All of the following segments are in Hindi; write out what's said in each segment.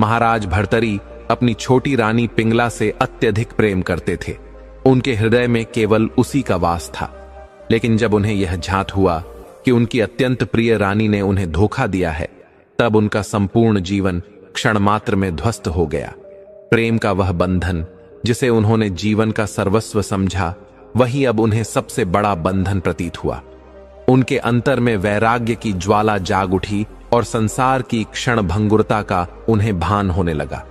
महाराज भर्तरी अपनी छोटी रानी पिंगला से अत्यधिक प्रेम करते थे। उनके हृदय में केवल उसी का वास था। लेकिन जब उन्हें यह झांत हुआ कि उनकी अत्यंत प्रिय रानी ने उन्हें धोखा दिया है, तब उनका संपूर्ण जीवन क्षण मात्र में ध्वस्त हो गया। प्रेम का वह बंधन जिसे उन्होंने जीवन का सर्वस्व समझा, वही अब उन्हें सबसे बड़ा बंधन प्रतीत हुआ। उनके अंतर में वैराग्य की ज्वाला जाग उठी और संसार की क्षण भंगुरता का उन्हें भान होने लगा।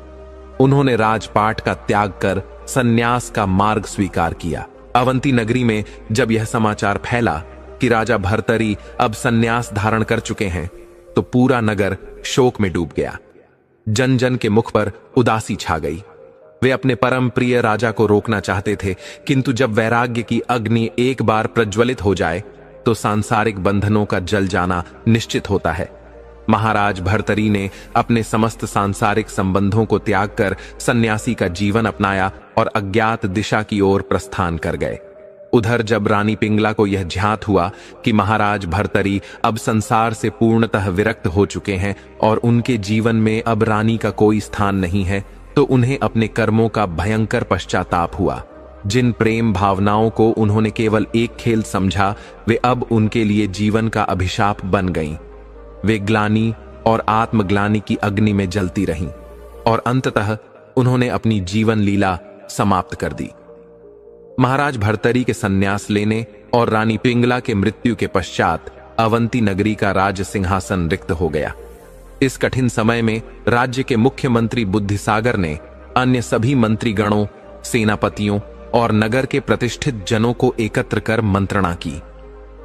उन्होंने राजपाट का त्याग कर सन्यास का मार्ग स्वीकार किया। अवंती नगरी में जब यह समाचार फैला कि राजा भर्तरी अब सन्यास धारण कर चुके हैं, तो पूरा नगर शोक में डूब गया। जन जन के मुख पर उदासी छा गई। वे अपने परम प्रिय राजा को रोकना चाहते थे, किंतु जब वैराग्य की अग्नि एक बार प्रज्वलित हो जाए तो सांसारिक बंधनों का जल जाना निश्चित होता है। महाराज भर्तरी ने अपने समस्त सांसारिक संबंधों को त्याग कर सन्यासी का जीवन अपनाया और अज्ञात दिशा की ओर प्रस्थान कर गए। उधर जब रानी पिंगला को यह ज्ञात हुआ कि महाराज भर्तरी अब संसार से पूर्णतः विरक्त हो चुके हैं और उनके जीवन में अब रानी का कोई स्थान नहीं है, तो उन्हें अपने कर्मों का भयंकर पश्चाताप हुआ। जिन प्रेम भावनाओं को उन्होंने केवल एक खेल समझा, वे अब उनके लिए जीवन का अभिशाप बन गईं। वे ग्लानि और आत्मग्लानि की अग्नि में जलती रहीं और अंततः उन्होंने अपनी जीवन लीला समाप्त कर दी। महाराज भर्तरी के सन्यास लेने और रानी पिंगला के मृत्यु के पश्चात अवंती नगरी का राज सिंहासन रिक्त हो गया। इस कठिन समय में राज्य के मुख्यमंत्री बुद्धिसागर ने अन्य सभी मंत्रीगणों, सेनापतियों और नगर के प्रतिष्ठित जनों को एकत्र कर मंत्रणा की।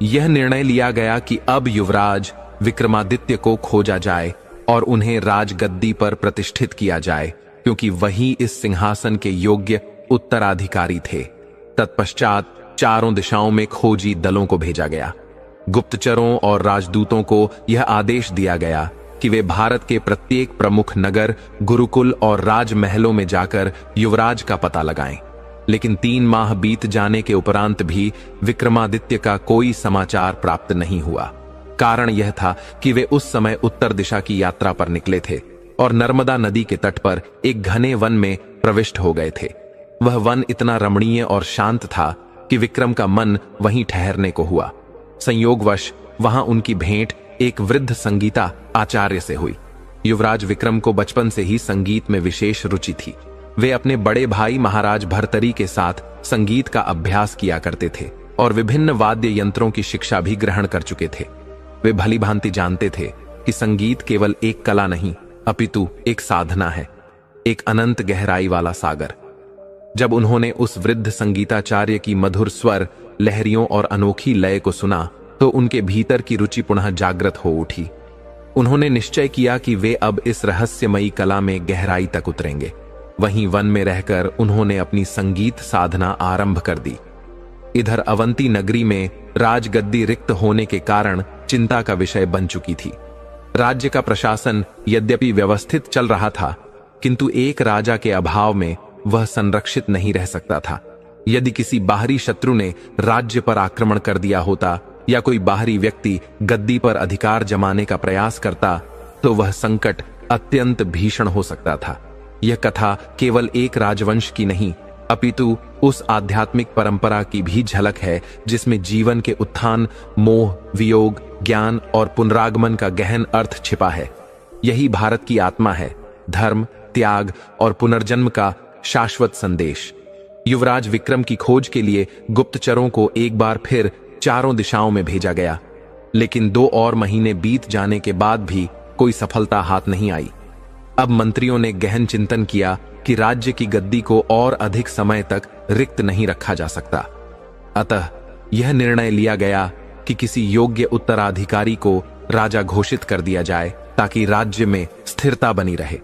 यह निर्णय लिया गया कि अब युवराज विक्रमादित्य को खोजा जाए और उन्हें राजगद्दी पर प्रतिष्ठित किया जाए, क्योंकि वही इस सिंहासन के योग्य उत्तराधिकारी थे। तत्पश्चात चारों दिशाओं में खोजी दलों को भेजा गया। गुप्तचरों और राजदूतों को यह आदेश दिया गया कि वे भारत के प्रत्येक प्रमुख नगर, गुरुकुल और राजमहलों में जाकर युवराज का पता लगाएं। लेकिन 3 माह बीत जाने के उपरांत भी विक्रमादित्य का कोई समाचार प्राप्त नहीं हुआ। कारण यह था कि वे उस समय उत्तर दिशा की यात्रा पर निकले थे और नर्मदा नदी के तट पर एक घने वन में प्रविष्ट हो गए थे। वह वन इतना रमणीय और शांत था कि विक्रम का मन वहीं ठहरने को हुआ। संयोगवश वहां उनकी भेंट एक वृद्ध संगीता आचार्य से हुई। युवराज विक्रम को बचपन से ही संगीत में विशेष रुचि थी। वे अपने बड़े भाई महाराज भर्तरी के साथ संगीत का अभ्यास किया करते थे और विभिन्न वाद्य यंत्रों की शिक्षा भी ग्रहण कर चुके थे। वे भली भांति जानते थे कि संगीत केवल एक कला नहीं, अपितु एक साधना है, एक अनंत गहराई वाला सागर। जब उन्होंने उस वृद्ध संगीताचार्य की मधुर स्वर, लहरियों और अनोखी लय को सुना, तो उनके भीतर की रुचि पुनः जागृत हो उठी। उन्होंने निश्चय किया कि वे अब इस रहस्यमयी कला में गहराई तक उतरेंगे। वहीं वन में रहकर उन्होंने अपनी संगीत साधना आरंभ कर दी। इधर अवंती नगरी में राजगद्दी रिक्त होने के कारण चिंता का विषय बन चुकी थी। राज्य का प्रशासन यद्यपि व्यवस्थित चल रहा था, किंतु एक राजा के अभाव में वह संरक्षित नहीं रह सकता था। यदि किसी बाहरी शत्रु ने राज्य पर आक्रमण कर दिया होता या कोई बाहरी व्यक्ति गद्दी पर अधिकार जमाने का प्रयास करता, तो वह संकट अत्यंत भीषण हो सकता था। यह कथा केवल एक राजवंश की नहीं, अपितु उस आध्यात्मिक परंपरा की भी झलक है जिसमें जीवन के उत्थान, मोह, वियोग, ज्ञान और पुनरागमन का गहन अर्थ छिपा है। यही भारत की आत्मा है, धर्म, त्याग और पुनर्जन्म का शाश्वत संदेश। युवराज विक्रम की खोज के लिए गुप्तचरों को एक बार फिर चारों दिशाओं में भेजा गया, लेकिन 2 और महीने बीत जाने के बाद भी कोई सफलता हाथ नहीं आई। अब मंत्रियों ने गहन चिंतन किया कि राज्य की गद्दी को और अधिक समय तक रिक्त नहीं रखा जा सकता। अतः यह निर्णय लिया गया कि किसी योग्य उत्तराधिकारी को राजा घोषित कर दिया जाए, ताकि राज्य में स्थिरता बनी रहे।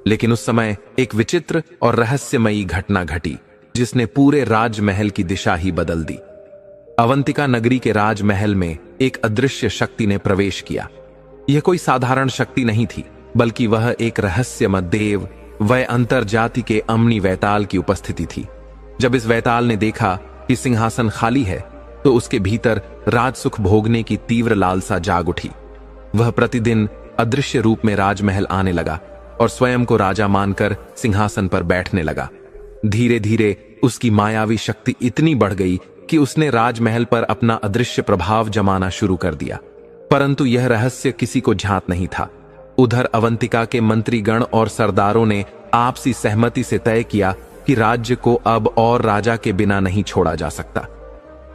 लेकिन उस समय एक विचित्र और रहस्यमयी घटना घटी, जिसने पूरे राजमहल की दिशा ही बदल दी। अवंतिका नगरी के राजमहल में एक अदृश्य शक्ति ने प्रवेश किया। यह कोई साधारण शक्ति नहीं थी, बल्कि वह एक रहस्यमय देव व अंतरजाति के अम्नि वैताल की उपस्थिति थी। जब इस वैताल ने देखा कि सिंहासन खाली है, तो उसके भीतर राजसुख भोगने की तीव्र लालसा जाग उठी। वह प्रतिदिन अदृश्य रूप में राजमहल आने लगा और स्वयं को राजा मानकर सिंहासन पर बैठने लगा। धीरे धीरे उसकी मायावी शक्ति इतनी बढ़ गई कि उसने राजमहल पर अपना अदृश्य प्रभाव जमाना शुरू कर दिया। परंतु यह रहस्य किसी को ज्ञात नहीं था। उधर अवंतिका के मंत्रीगण और सरदारों ने आपसी सहमति से तय किया कि राज्य को अब और राजा के बिना नहीं छोड़ा जा सकता।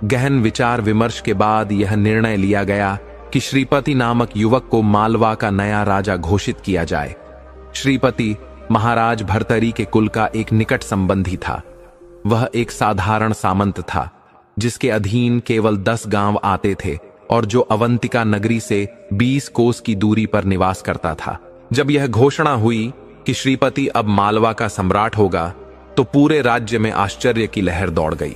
गहन विचार विमर्श के बाद यह निर्णय लिया गया कि श्रीपति नामक युवक को मालवा का नया राजा घोषित किया जाए। श्रीपति महाराज भर्तरी के कुल का एक निकट संबंधी था। वह एक साधारण सामंत था जिसके अधीन केवल 10 गांव आते थे और जो अवंतिका नगरी से 20 कोस की दूरी पर निवास करता था। जब यह घोषणा हुई कि श्रीपति अब मालवा का सम्राट होगा तो पूरे राज्य में आश्चर्य की लहर दौड़ गई।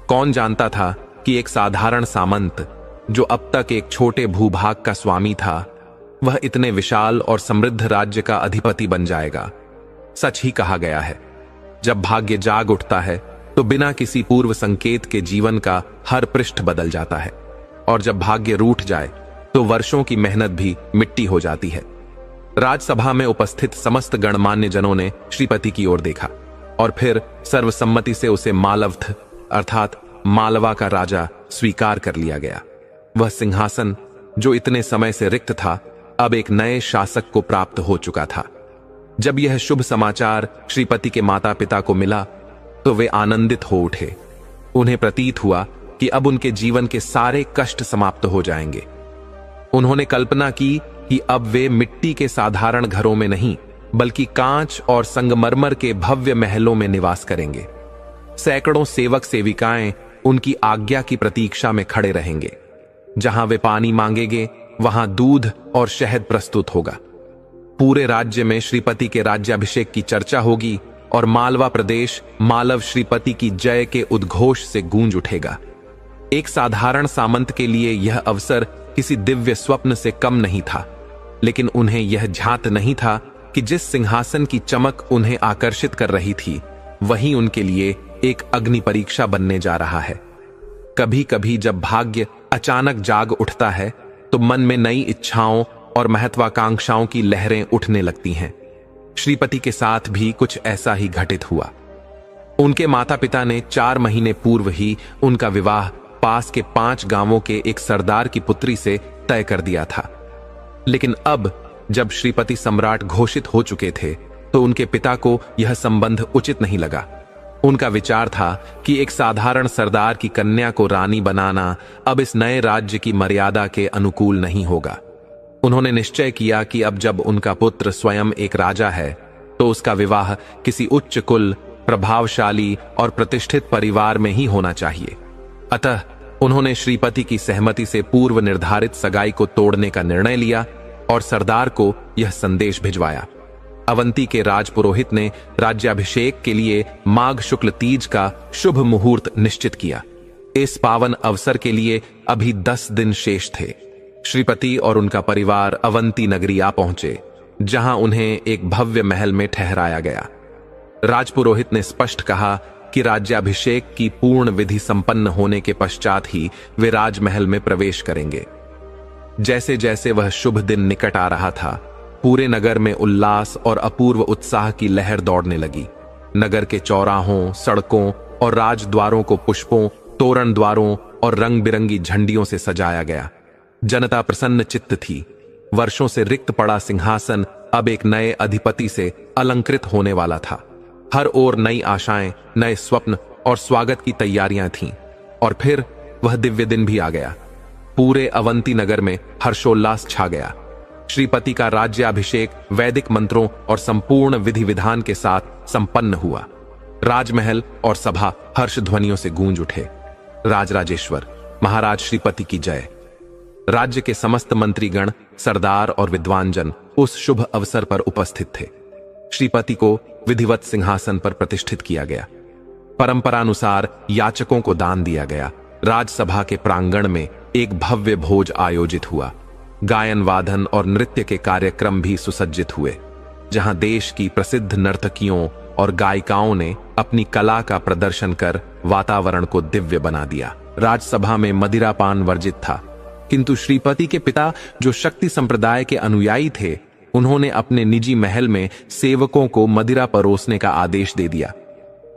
कौन जानता था कि एक साधारण सामंत जो अब तक एक छोटे भूभाग का स्वामी था, वह इतने विशाल और समृद्ध राज्य का अधिपति बन जाएगा। सच ही कहा गया है, जब भाग्य जाग उठता है तो बिना किसी पूर्व संकेत के जीवन का हर पृष्ठ बदल जाता है, और जब भाग्य रूठ जाए तो वर्षों की मेहनत भी मिट्टी हो जाती है। राजसभा में उपस्थित समस्त गणमान्य जनों ने श्रीपति की ओर देखा और फिर सर्वसम्मति से उसे मालवथ अर्थात मालवा का राजा स्वीकार कर लिया गया। वह सिंहासन जो इतने समय से रिक्त था, अब एक नए शासक को प्राप्त हो चुका था। जब यह शुभ समाचार श्रीपति के माता पिता को मिला तो वे आनंदित हो उठे। उन्हें प्रतीत हुआ कि अब उनके जीवन के सारे कष्ट समाप्त हो जाएंगे। उन्होंने कल्पना की कि अब वे मिट्टी के साधारण घरों में नहीं बल्कि कांच और संगमरमर के भव्य महलों में निवास करेंगे। सैकड़ों सेवक सेविकाएं उनकी आज्ञा की प्रतीक्षा में खड़े रहेंगे। जहां वे पानी मांगेंगे वहां दूध और शहद प्रस्तुत होगा। पूरे राज्य में श्रीपति के राज्याभिषेक की चर्चा होगी और मालवा प्रदेश मालव श्रीपति की जय के उद्घोष से गूंज उठेगा। एक साधारण सामंत के लिए यह अवसर किसी दिव्य स्वप्न से कम नहीं था, लेकिन उन्हें यह ज्ञात नहीं था कि जिस सिंहासन की चमक उन्हें आकर्षित कर रही थी वही उनके लिए एक अग्नि परीक्षा बनने जा रहा है। कभी कभी जब भाग्य अचानक जाग उठता है तो मन में नई इच्छाओं और महत्वाकांक्षाओं की लहरें उठने लगती हैं। श्रीपति के साथ भी कुछ ऐसा ही घटित हुआ। उनके माता पिता ने 4 महीने पूर्व ही उनका विवाह पास के 5 गांवों के एक सरदार की पुत्री से तय कर दिया था। लेकिन अब जब श्रीपति सम्राट घोषित हो चुके थे तो उनके पिता को यह संबंध उचित नहीं लगा। उनका विचार था कि एक साधारण सरदार की कन्या को रानी बनाना अब इस नए राज्य की मर्यादा के अनुकूल नहीं होगा। उन्होंने निश्चय किया कि अब जब उनका पुत्र स्वयं एक राजा है तो उसका विवाह किसी उच्च कुल, प्रभावशाली और प्रतिष्ठित परिवार में ही होना चाहिए। अतः उन्होंने श्रीपति की सहमति से पूर्व निर्धारित सगाई को तोड़ने का निर्णय लिया और सरदार को यह संदेश भिजवाया। अवंती के राजपुरोहित ने राज्याभिषेक के लिए माघ शुक्ल तीज का शुभ मुहूर्त निश्चित किया। इस पावन अवसर के लिए अभी 10 दिन शेष थे। श्रीपति और उनका परिवार अवंती नगरी आ पहुंचे, जहां उन्हें एक भव्य महल में ठहराया गया। राजपुरोहित ने स्पष्ट कहा कि राज्याभिषेक की पूर्ण विधि संपन्न होने के पश्चात ही वे राजमहल में प्रवेश करेंगे। जैसे जैसे वह शुभ दिन निकट आ रहा था, पूरे नगर में उल्लास और अपूर्व उत्साह की लहर दौड़ने लगी। नगर के चौराहों, सड़कों और राजद्वारों को पुष्पों, तोरण द्वारों और रंग बिरंगी झंडियों से सजाया गया। जनता प्रसन्न चित्त थी। वर्षों से रिक्त पड़ा सिंहासन अब एक नए अधिपति से अलंकृत होने वाला था। हर ओर नई आशाएं, नए स्वप्न और स्वागत की तैयारियां थीं। और फिर वह दिव्य दिन भी आ गया। पूरे अवंती नगर में हर्षोल्लास छा गया। श्रीपति का राज्याभिषेक वैदिक मंत्रों और संपूर्ण विधि विधान के साथ संपन्न हुआ। राजमहल और सभा हर्ष ध्वनियों से गूंज उठे। राजराजेश्वर महाराज श्रीपति की जय। राज्य के समस्त मंत्रीगण, सरदार और विद्वान जन उस शुभ अवसर पर उपस्थित थे। श्रीपति को विधिवत सिंहासन पर प्रतिष्ठित किया गया। परंपरानुसार याचकों को दान दिया गया। राजसभा के प्रांगण में एक भव्य भोज आयोजित हुआ। गायन, वादन और नृत्य के कार्यक्रम भी सुसज्जित हुए, जहां देश की प्रसिद्ध नर्तकियों और गायिकाओं ने अपनी कला का प्रदर्शन कर वातावरण को दिव्य बना दिया। राजसभा में मदिरापान वर्जित था, किंतु श्रीपति के पिता जो शक्ति संप्रदाय के अनुयायी थे, उन्होंने अपने निजी महल में सेवकों को मदिरा परोसने का आदेश दे दिया।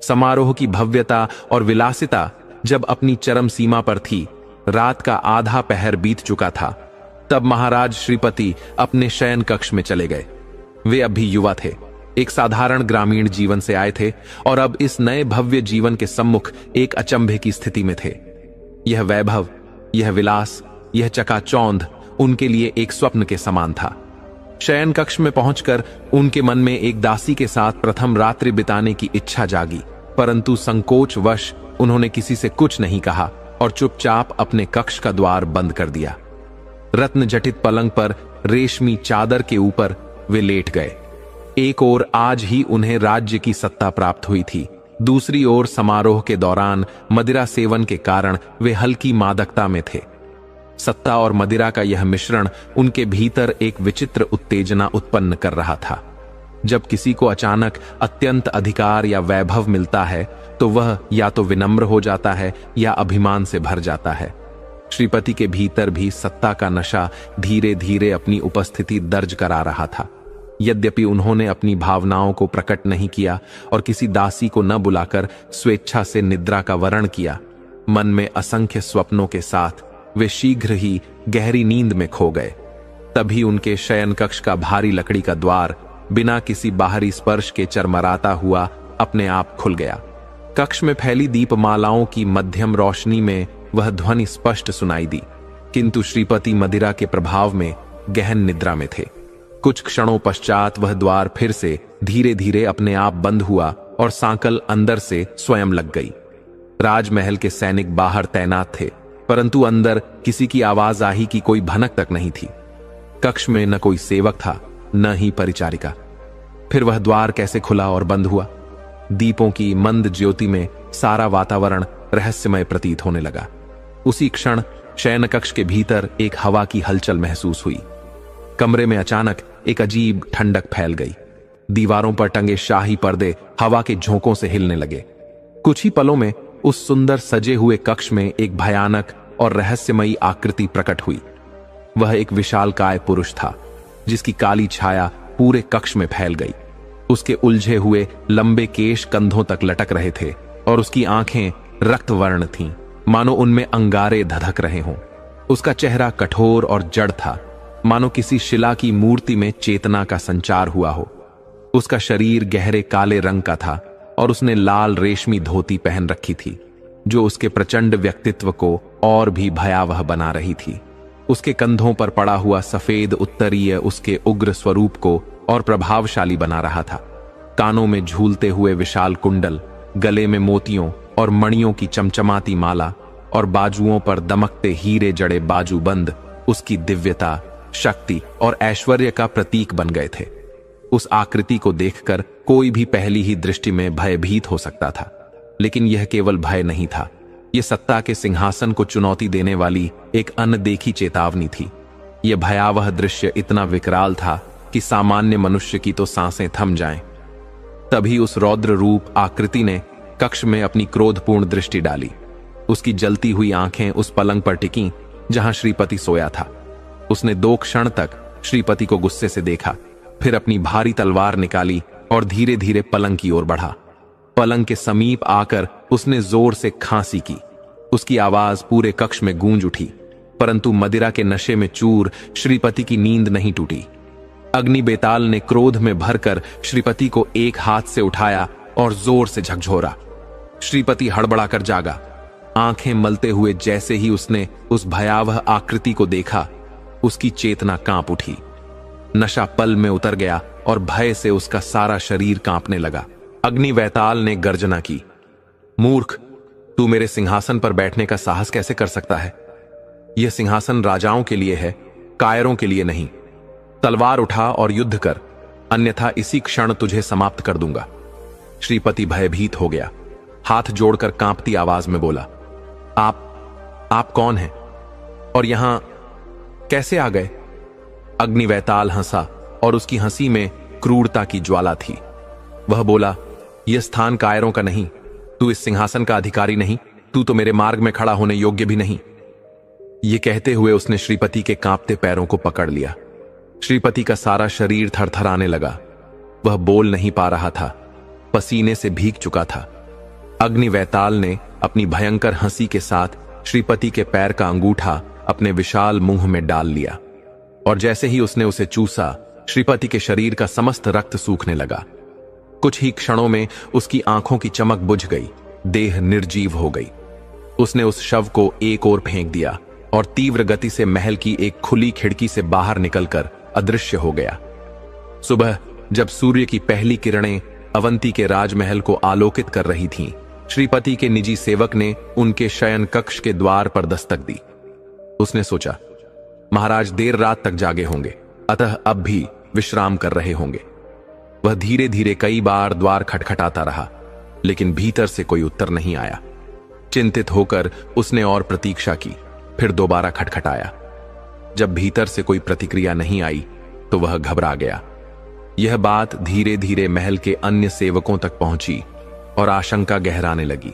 समारोह की भव्यता और विलासिता जब अपनी चरम सीमा पर थी, रात का आधा पहर बीत चुका था, तब महाराज श्रीपति अपने शयन कक्ष में चले गए। वे अब भी युवा थे, एक साधारण ग्रामीण जीवन से आए थे और अब इस नए भव्य जीवन के सम्मुख एक अचंभे की स्थिति में थे। यह वैभव, यह विलास, यह चकाचौंध उनके लिए एक स्वप्न के समान था। शयन कक्ष में पहुंचकर उनके मन में एक दासी के साथ प्रथम रात्रि बिताने की इच्छा जागी, परंतु संकोचवश उन्होंने किसी से कुछ नहीं कहा और चुपचाप अपने कक्ष का द्वार बंद कर दिया। रत्न जटित पलंग पर रेशमी चादर के ऊपर वे लेट गए। एक ओर आज ही उन्हें राज्य की सत्ता प्राप्त हुई थी, दूसरी ओर समारोह के दौरान मदिरा सेवन के कारण वे हल्की मादकता में थे। सत्ता और मदिरा का यह मिश्रण उनके भीतर एक विचित्र उत्तेजना उत्पन्न कर रहा था। जब किसी को अचानक अत्यंत अधिकार या वैभव मिलता है तो वह या तो विनम्र हो जाता है या अभिमान से भर जाता है। श्रीपति के भीतर भी सत्ता का नशा धीरे धीरे अपनी उपस्थिति दर्ज करा रहा था। यद्यपि उन्होंने अपनी भावनाओं को प्रकट नहीं किया और किसी दासी को न बुलाकर स्वेच्छा से निद्रा का वरण किया, मन में असंख्य स्वप्नों के साथ वे शीघ्र ही गहरी नींद में खो गए। तभी उनके शयन कक्ष का भारी लकड़ी का द्वार बिना किसी बाहरी स्पर्श के चरमराता हुआ अपने आप खुल गया। कक्ष में फैली दीपमालाओं की मध्यम रोशनी में वह ध्वनि स्पष्ट सुनाई दी, किंतु श्रीपति मदिरा के प्रभाव में गहन निद्रा में थे। कुछ क्षणों पश्चात वह द्वार फिर से धीरे धीरे अपने आप बंद हुआ और सांकल अंदर से स्वयं लग गई। राजमहल के सैनिक बाहर तैनात थे, परंतु अंदर किसी की आवाजाही की कोई भनक तक नहीं थी। कक्ष में न कोई सेवक था, न ही परिचारिका। फिर वह द्वार कैसे खुला और बंद हुआ? दीपों की मंद ज्योति में सारा वातावरण रहस्यमय प्रतीत होने लगा। उसी क्षण शयन कक्ष के भीतर एक हवा की हलचल महसूस हुई। कमरे में अचानक एक अजीब ठंडक फैल गई। दीवारों पर टंगे शाही पर्दे हवा के झोंकों से हिलने लगे। कुछ ही पलों में उस सुंदर सजे हुए कक्ष में एक भयानक और रहस्यमयी आकृति प्रकट हुई। वह एक विशालकाय पुरुष था, जिसकी काली छाया पूरे कक्ष में फैल गई। उसके उलझे हुए लंबे केश कंधों तक लटक रहे थे और उसकी आंखें रक्तवर्ण थीं, मानो उनमें अंगारे धधक रहे हों। उसका चेहरा कठोर और जड़ था, मानो किसी शिला की मूर्ति में चेतना का संचार हुआ हो। उसका शरीर गहरे काले रंग का था और उसने लाल रेशमी धोती पहन रखी थी, जो उसके प्रचंड व्यक्तित्व को और भी भयावह बना रही थी। उसके कंधों पर पड़ा हुआ सफेद उत्तरीय उसके उग्र स्वरूप को और प्रभावशाली बना रहा था। कानों में झूलते हुए विशाल कुंडल, गले में मोतियों और मणियों की चमचमाती माला और बाजुओं पर दमकते हीरे जड़े बाजूबंद उसकी दिव्यता, शक्ति और ऐश्वर्य का प्रतीक बन गए थे। उस आकृति को देखकर कोई भी पहली ही दृष्टि में भयभीत हो सकता था, लेकिन यह केवल भय नहीं था। यह सत्ता के सिंहासन को चुनौती देने वाली एक अनदेखी चेतावनी थी। यह भयावह दृश्य इतना विकराल था कि सामान्य मनुष्य की तो सांसें थम जाएं। तभी उस रौद्र रूप आकृति ने कक्ष में अपनी क्रोधपूर्ण दृष्टि डाली। उसकी जलती हुई आंखें उस पलंग पर टिकीं जहां श्रीपति सोया था। उसने 2 क्षण तक श्रीपति को गुस्से से देखा, फिर अपनी भारी तलवार निकाली और धीरे धीरे पलंग की ओर बढ़ा। पलंग के समीप आकर उसने जोर से खांसी की। उसकी आवाज पूरे कक्ष में गूंज उठी, परंतु मदिरा के नशे में चूर श्रीपति की नींद नहीं टूटी। अग्नि बेताल ने क्रोध में भरकर श्रीपति को एक हाथ से उठाया और जोर से झकझोरा। श्रीपति हड़बड़ाकर जागा। आंखें मलते हुए जैसे ही उसने उस भयावह आकृति को देखा, उसकी चेतना कांप उठी। नशा पल में उतर गया और भय से उसका सारा शरीर कांपने लगा। अग्नि बेताल ने गर्जना की, मूर्ख, तू मेरे सिंहासन पर बैठने का साहस कैसे कर सकता है? यह सिंहासन राजाओं के लिए है, कायरों के लिए नहीं। तलवार उठा और युद्ध कर, अन्यथा इसी क्षण तुझे समाप्त कर दूंगा। श्रीपति भयभीत हो गया। हाथ जोड़कर कांपती आवाज में बोला, आप कौन हैं और यहां कैसे आ गए? अग्निवेताल हंसा और उसकी हंसी में क्रूरता की ज्वाला थी। वह बोला, यह स्थान कायरों का नहीं, तू इस सिंहासन का अधिकारी नहीं, तू तो मेरे मार्ग में खड़ा होने योग्य भी नहीं। यह कहते हुए उसने श्रीपति के कांपते पैरों को पकड़ लिया। श्रीपति का सारा शरीर थरथराने लगा। वह बोल नहीं पा रहा था, पसीने से भीग चुका था। अग्निवैताल ने अपनी भयंकर हंसी के साथ श्रीपति के पैर का अंगूठा अपने विशाल मुंह में डाल लिया, और जैसे ही उसने उसे चूसा, श्रीपति के शरीर का समस्त रक्त सूखने लगा। कुछ ही क्षणों में उसकी आंखों की चमक बुझ गई, देह निर्जीव हो गई। उसने उस शव को एक ओर फेंक दिया और तीव्र गति से महल की एक खुली खिड़की से बाहर निकलकर अदृश्य हो गया। सुबह जब सूर्य की पहली किरणें अवंती के राजमहल को आलोकित कर रही थीं, श्रीपति के निजी सेवक ने उनके शयन कक्ष के द्वार पर दस्तक दी। उसने सोचा, महाराज देर रात तक जागे होंगे, अतः अब भी विश्राम कर रहे होंगे। वह धीरे धीरे कई बार द्वार खटखटाता रहा, लेकिन भीतर से कोई उत्तर नहीं आया। चिंतित होकर उसने और प्रतीक्षा की, फिर दोबारा खटखटाया। जब भीतर से कोई प्रतिक्रिया नहीं आई तो वह घबरा गया। यह बात धीरे धीरे महल के अन्य सेवकों तक पहुंची और आशंका गहराने लगी।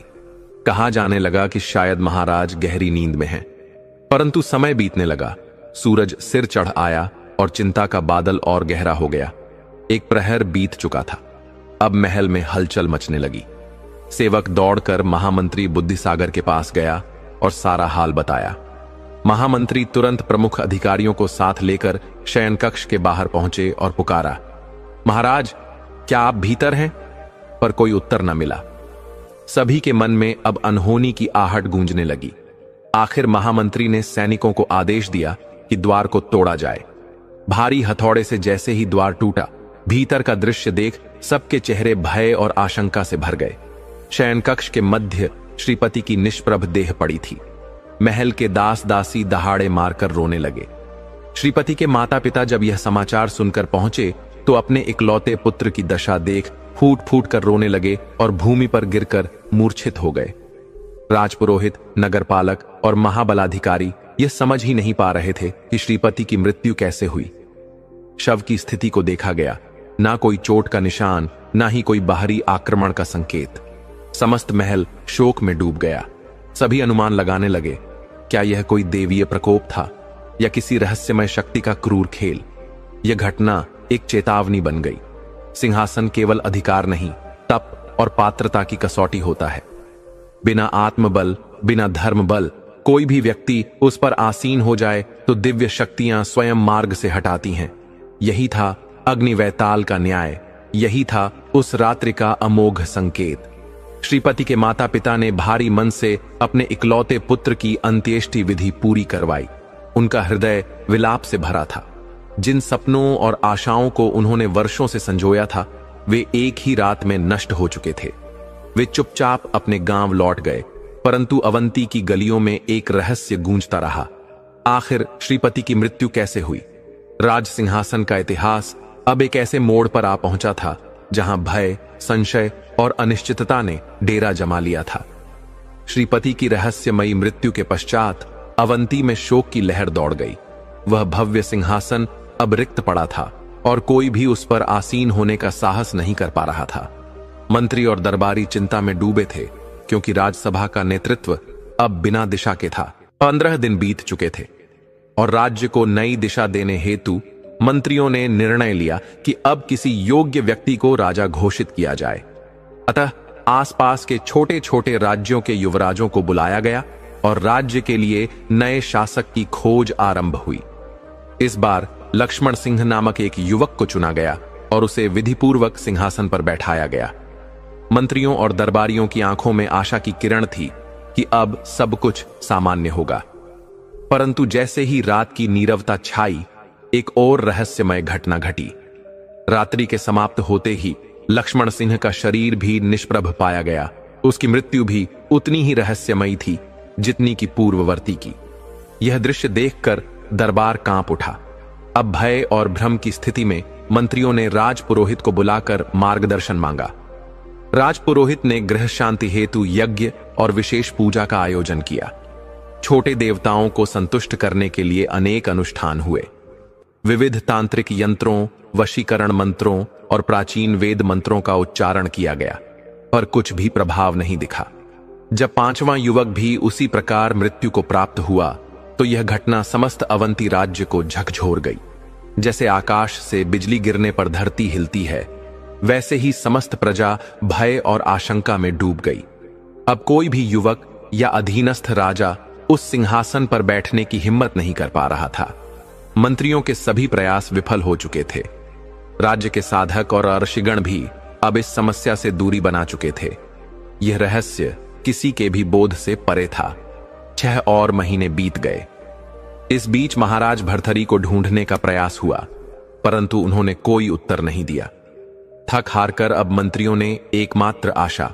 कहा जाने लगा कि शायद महाराज गहरी नींद में हैं। परंतु समय बीतने लगा, सूरज सिर चढ़ आया और चिंता का बादल और गहरा हो गया। एक प्रहर बीत चुका था। अब महल में हलचल मचने लगी। सेवक दौड़कर महामंत्री बुद्धिसागर के पास गया और सारा हाल बताया। महामंत्री तुरंत प्रमुख अधिकारियों को साथ लेकर शयन कक्ष के बाहर पहुंचे और पुकारा, महाराज क्या आप भीतर हैं? पर कोई उत्तर न मिला। सभी के मन में अब अनहोनी की आहट गूंजने लगी। आखिर महामंत्री ने सैनिकों को आदेश दिया कि द्वार को तोड़ा जाए। भारी हथौड़े से जैसे ही द्वार टूटा, भीतर का दृश्य देख सबके चेहरे भय और आशंका से भर गए। शयन कक्ष के मध्य श्रीपति की निष्प्रभ देह पड़ी थी। महल के दास दासी दहाड़े मारकर रोने लगे। श्रीपति के माता पिता जब यह समाचार सुनकर पहुंचे तो अपने इकलौते पुत्र की दशा देख फूट फूट कर रोने लगे और भूमि पर गिरकर मूर्छित हो गए। राजपुरोहित, नगरपालक और महाबलाधिकारी यह समझ ही नहीं पा रहे थे कि श्रीपति की मृत्यु कैसे हुई। शव की स्थिति को देखा गया, ना कोई चोट का निशान, ना ही कोई बाहरी आक्रमण का संकेत। समस्त महल शोक में डूब गया। सभी अनुमान लगाने लगे, क्या यह कोई देवीय प्रकोप था या किसी रहस्यमय शक्ति का क्रूर खेल। यह घटना एक चेतावनी बन गई। सिंहासन केवल अधिकार नहीं, तप और पात्रता की कसौटी होता है। बिना आत्मबल, बिना धर्म बल कोई भी व्यक्ति उस पर आसीन हो जाए तो दिव्य शक्तियां स्वयं मार्ग से हटाती हैं। यही था अग्निवैताल का न्याय, यही था उस रात्रि का अमोघ संकेत। श्रीपति के माता पिता ने भारी मन से अपने इकलौते पुत्र की अंत्येष्टि विधि पूरी करवाई। उनका हृदय विलाप से भरा था। जिन सपनों और आशाओं को उन्होंने वर्षों से संजोया था, वे एक ही रात में नष्ट हो चुके थे। वे चुपचाप अपने गांव लौट गए, परंतु अवंती की गलियों में एक रहस्य गूंजता रहा। आखिर श्रीपति की मृत्यु कैसे हुई? राज सिंहासन का इतिहास अब एक ऐसे मोड़ पर आ पहुंचा था जहां भय, संशय और अनिश्चितता ने डेरा जमा लिया था। श्रीपति की रहस्यमयी मृत्यु के पश्चात अवंती में शोक की लहर दौड़ गई। वह भव्य सिंहासन अब रिक्त पड़ा था और कोई भी उस पर आसीन होने का साहस नहीं कर पा रहा था। मंत्री और दरबारी चिंता में डूबे थे, क्योंकि राजसभा का नेतृत्व अब बिना दिशा के था। 15 दिन बीत चुके थे और राज्य को नई दिशा देने हेतु मंत्रियों ने निर्णय लिया कि अब किसी योग्य व्यक्ति को राजा घोषित किया जाए। अतः आसपास के छोटे छोटे राज्यों के युवराजों को बुलाया गया और राज्य के लिए नए शासक की खोज आरंभ हुई। इस बार लक्ष्मण सिंह नामक एक युवक को चुना गया और उसे विधिपूर्वक सिंहासन पर बैठाया गया। मंत्रियों और दरबारियों की आंखों में आशा की किरण थी कि अब सब कुछ सामान्य होगा। परंतु जैसे ही रात की नीरवता छाई, एक और रहस्यमय घटना घटी। रात्रि के समाप्त होते ही लक्ष्मण सिंह का शरीर भी निष्प्रभ पाया गया। उसकी मृत्यु भी उतनी ही रहस्यमयी थी जितनी की पूर्ववर्ती की। यह दृश्य देखकर दरबार कांप उठा। अब भय और भ्रम की स्थिति में मंत्रियों ने राजपुरोहित को बुलाकर मार्गदर्शन मांगा। राजपुरोहित ने गृह शांति हेतु यज्ञ और विशेष पूजा का आयोजन किया। छोटे देवताओं को संतुष्ट करने के लिए अनेक अनुष्ठान हुए। विविध तांत्रिक यंत्रों, वशीकरण मंत्रों और प्राचीन वेद मंत्रों का उच्चारण किया गया, पर कुछ भी प्रभाव नहीं दिखा। जब 5वां युवक भी उसी प्रकार मृत्यु को प्राप्त हुआ तो यह घटना समस्त अवंती राज्य को झकझोर गई। जैसे आकाश से बिजली गिरने पर धरती हिलती है, वैसे ही समस्त प्रजा भय और आशंका में डूब गई। अब कोई भी युवक या अधीनस्थ राजा उस सिंहासन पर बैठने की हिम्मत नहीं कर पा रहा था। मंत्रियों के सभी प्रयास विफल हो चुके थे। राज्य के साधक और अर्षिगण भी अब इस समस्या से दूरी बना चुके थे। यह रहस्य किसी के भी बोध से परे था। 6 और महीने बीत गए। इस बीच महाराज भर्तरी को ढूंढने का प्रयास हुआ, परंतु उन्होंने कोई उत्तर नहीं दिया। थक हारकर अब मंत्रियों ने एकमात्र आशा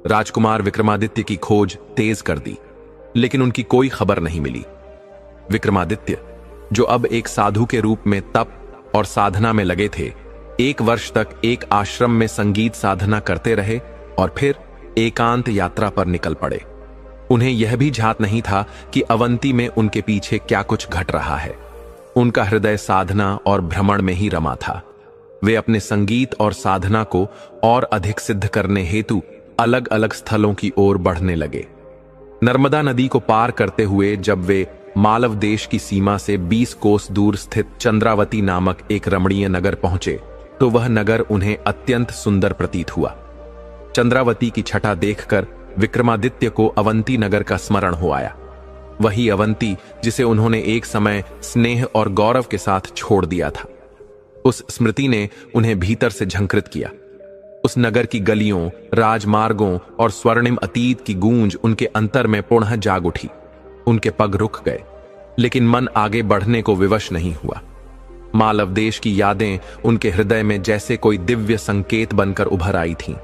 राजकुमार विक्रमादित्य की खोज तेज कर दी, लेकिन उनकी कोई खबर नहीं मिली। विक्रमादित्य, जो अब एक साधु के रूप में तप और साधना में लगे थे, 1 वर्ष तक एक आश्रम में संगीत साधना करते रहे और फिर एकांत यात्रा पर निकल पड़े। उन्हें यह भी झात नहीं था कि अवंती में उनके पीछे क्या कुछ घट रहा है। उनका हृदय साधना और भ्रमण में ही रमा था। वे अपने संगीत और साधना को और अधिक सिद्ध करने हेतु अलग अलग स्थलों की ओर बढ़ने लगे। नर्मदा नदी को पार करते हुए जब वे मालव देश की सीमा से 20 कोस दूर स्थित चंद्रावती नामक एक रमणीय नगर पहुंचे, तो वह नगर उन्हें अत्यंत सुंदर प्रतीत हुआ। चंद्रावती की छटा देखकर विक्रमादित्य को अवंती नगर का स्मरण हो आया। वही अवंती जिसे उन्होंने एक समय स्नेह और गौरव के साथ छोड़ दिया था। उस स्मृति ने उन्हें भीतर से झंकृत किया। उस नगर की गलियों, राजमार्गों और स्वर्णिम अतीत की गूंज उनके अंतर में पुनः जाग उठी। उनके पग रुक गए, लेकिन मन आगे बढ़ने को विवश नहीं हुआ। मालव देश की यादें उनके हृदय में जैसे कोई दिव्य संकेत बनकर उभर आई थीं।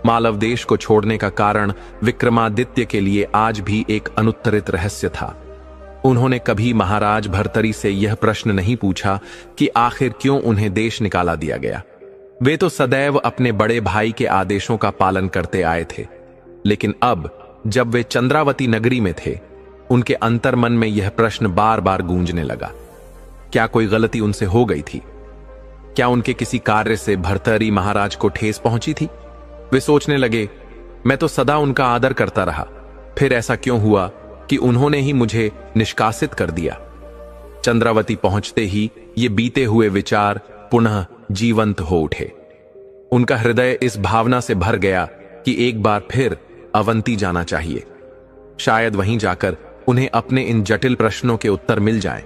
मालव देश को छोड़ने का कारण विक्रमादित्य के लिए आज भी एक अनुत्तरित रहस्य था। उन्होंने कभी महाराज भर्तरी से यह प्रश्न नहीं पूछा कि आखिर क्यों उन्हें देश निकाला दिया गया। वे तो सदैव अपने बड़े भाई के आदेशों का पालन करते आए थे, लेकिन अब जब वे चंद्रावती नगरी में थे, उनके अंतर्मन में यह प्रश्न बार बार गूंजने लगा। क्या कोई गलती उनसे हो गई थी? क्या उनके किसी कार्य से भर्तरी महाराज को ठेस पहुंची थी? वे सोचने लगे, मैं तो सदा उनका आदर करता रहा, फिर ऐसा क्यों हुआ कि उन्होंने ही मुझे निष्कासित कर दिया? चंद्रावती पहुंचते ही ये बीते हुए विचार पुनः जीवंत हो उठे। उनका हृदय इस भावना से भर गया कि एक बार फिर अवंती जाना चाहिए। शायद वहीं जाकर उन्हें अपने इन जटिल प्रश्नों के उत्तर मिल जाएं।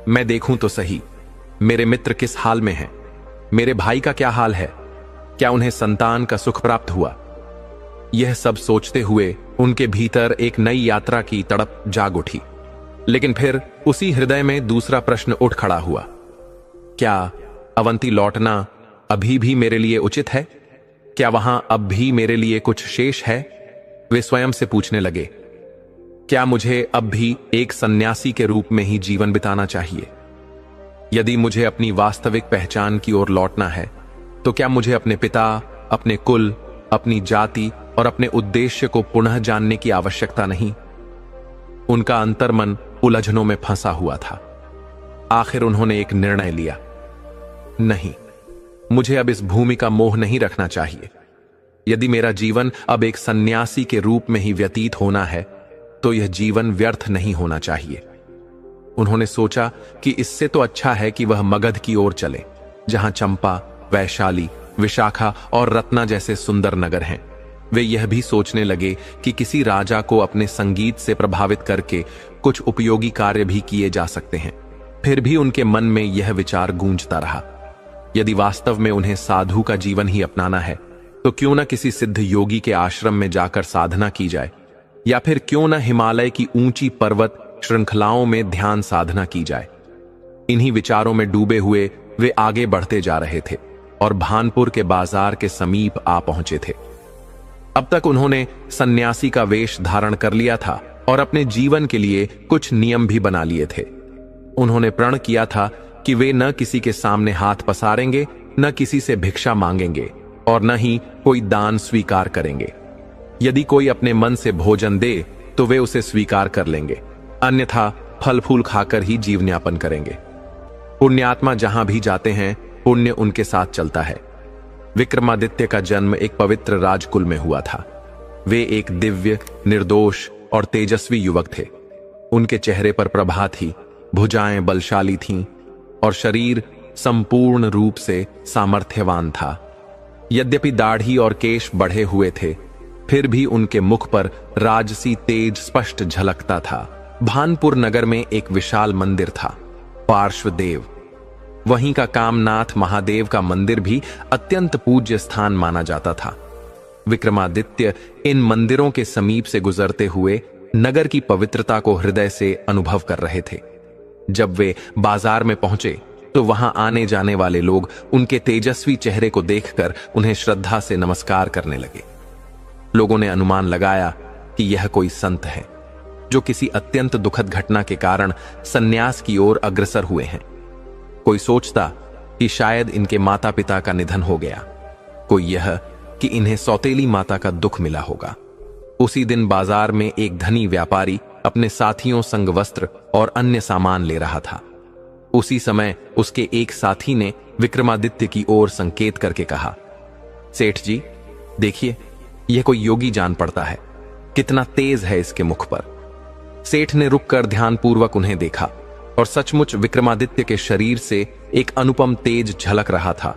मैं देखूं तो सही, मेरे मित्र किस हाल में हैं? मेरे भाई का क्या हाल है? क्या उन्हें संतान का सुख प्राप्त हुआ? यह सब सोचते हुए उनके भीतर एक नई यात्रा की तड़प जाग उठी। लेकिन फिर उसी हृदय में दूसरा प्रश्न उठ खड़ा हुआ, क्या अवंती लौटना अभी भी मेरे लिए उचित है? क्या वहां अब भी मेरे लिए कुछ शेष है? वे स्वयं से पूछने लगे। क्या मुझे अब भी एक सन्यासी के रूप में ही जीवन बिताना चाहिए? यदि मुझे अपनी वास्तविक पहचान की ओर लौटना है, तो क्या मुझे अपने पिता, अपने कुल, अपनी जाति और अपने उद्देश्य को पुनः जानने की आवश्यकता नहीं? उनका अंतर्मन उलझनों में फंसा हुआ था। आखिर उन्होंने एक निर्णय लिया, नहीं, मुझे अब इस भूमि का मोह नहीं रखना चाहिए। यदि मेरा जीवन अब एक सन्यासी के रूप में ही व्यतीत होना है, तो यह जीवन व्यर्थ नहीं होना चाहिए। उन्होंने सोचा कि इससे तो अच्छा है कि वह मगध की ओर चले, जहां चंपा, वैशाली, विशाखा और रत्ना जैसे सुंदर नगर हैं। वे यह भी सोचने लगे कि किसी राजा को अपने संगीत से प्रभावित करके कुछ उपयोगी कार्य भी किए जा सकते हैं। फिर भी उनके मन में यह विचार गूंजता रहा, यदि वास्तव में उन्हें साधु का जीवन ही अपनाना है, तो क्यों न किसी सिद्ध योगी के आश्रम में जाकर साधना की जाए, या फिर क्यों न हिमालय की ऊंची पर्वत श्रृंखलाओं में ध्यान साधना की जाए। इन्हीं विचारों में डूबे हुए वे आगे बढ़ते जा रहे थे और भानपुर के बाजार के समीप आ पहुंचे थे। अब तक उन्होंने सन्यासी का वेश धारण कर लिया था और अपने जीवन के लिए कुछ नियम भी बना लिए थे। उन्होंने प्रण किया था कि वे न किसी के सामने हाथ पसारेंगे, न किसी से भिक्षा मांगेंगे और न ही कोई दान स्वीकार करेंगे। यदि कोई अपने मन से भोजन दे तो वे उसे स्वीकार कर लेंगे, अन्यथा फल फूल खाकर ही जीवनयापन करेंगे। पुण्यात्मा जहां भी जाते हैं, पुण्य उनके साथ चलता है। विक्रमादित्य का जन्म एक पवित्र राजकुल में हुआ था। वे एक दिव्य, निर्दोष और तेजस्वी युवक थे। उनके चेहरे पर प्रभा थी, भुजाएं बलशाली थीं, और शरीर संपूर्ण रूप से सामर्थ्यवान था। यद्यपि दाढ़ी और केश बढ़े हुए थे, फिर भी उनके मुख पर राजसी तेज स्पष्ट झलकता था। भानपुर नगर में एक विशाल मंदिर था, पार्श्वदेव। वहीं का कामनाथ महादेव का मंदिर भी अत्यंत पूज्य स्थान माना जाता था। विक्रमादित्य इन मंदिरों के समीप से गुजरते हुए नगर की पवित्रता को हृदय से अनुभव कर रहे थे। जब वे बाजार में पहुंचे तो वहां आने जाने वाले लोग उनके तेजस्वी चेहरे को देखकर उन्हें श्रद्धा से नमस्कार करने लगे। लोगों ने अनुमान लगाया कि यह कोई संत है जो किसी अत्यंत दुखद घटना के कारण संन्यास की ओर अग्रसर हुए हैं। कोई सोचता कि शायद इनके माता पिता का निधन हो गया, कोई यह कि इन्हें सौतेली माता का दुख मिला होगा। उसी दिन बाजार में एक धनी व्यापारी अपने साथियों संग वस्त्र और अन्य सामान ले रहा था। उसी समय उसके एक साथी ने विक्रमादित्य की ओर संकेत करके कहा, सेठ जी देखिए, यह कोई योगी जान पड़ता है, कितना तेज है इसके मुख पर। सेठ ने रुककर ध्यानपूर्वक उन्हें देखा और सचमुच विक्रमादित्य के शरीर से एक अनुपम तेज झलक रहा था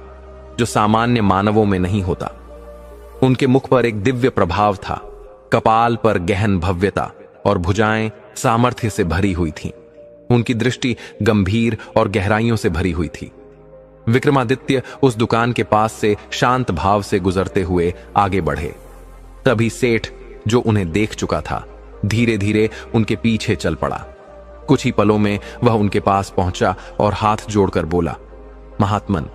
जो सामान्य मानवों में नहीं होता। उनके मुख पर एक दिव्य प्रभाव था, कपाल पर गहन भव्यता और भुजाएं सामर्थ्य से भरी हुई थीं। उनकी दृष्टि गंभीर और गहराइयों से भरी हुई थी। विक्रमादित्य उस दुकान के पास से शांत भाव से गुजरते हुए आगे बढ़े। तभी सेठ, जो उन्हें देख चुका था, धीरे धीरे उनके पीछे चल पड़ा। कुछ ही पलों में वह उनके पास पहुंचा और हाथ जोड़कर बोला, महात्मन,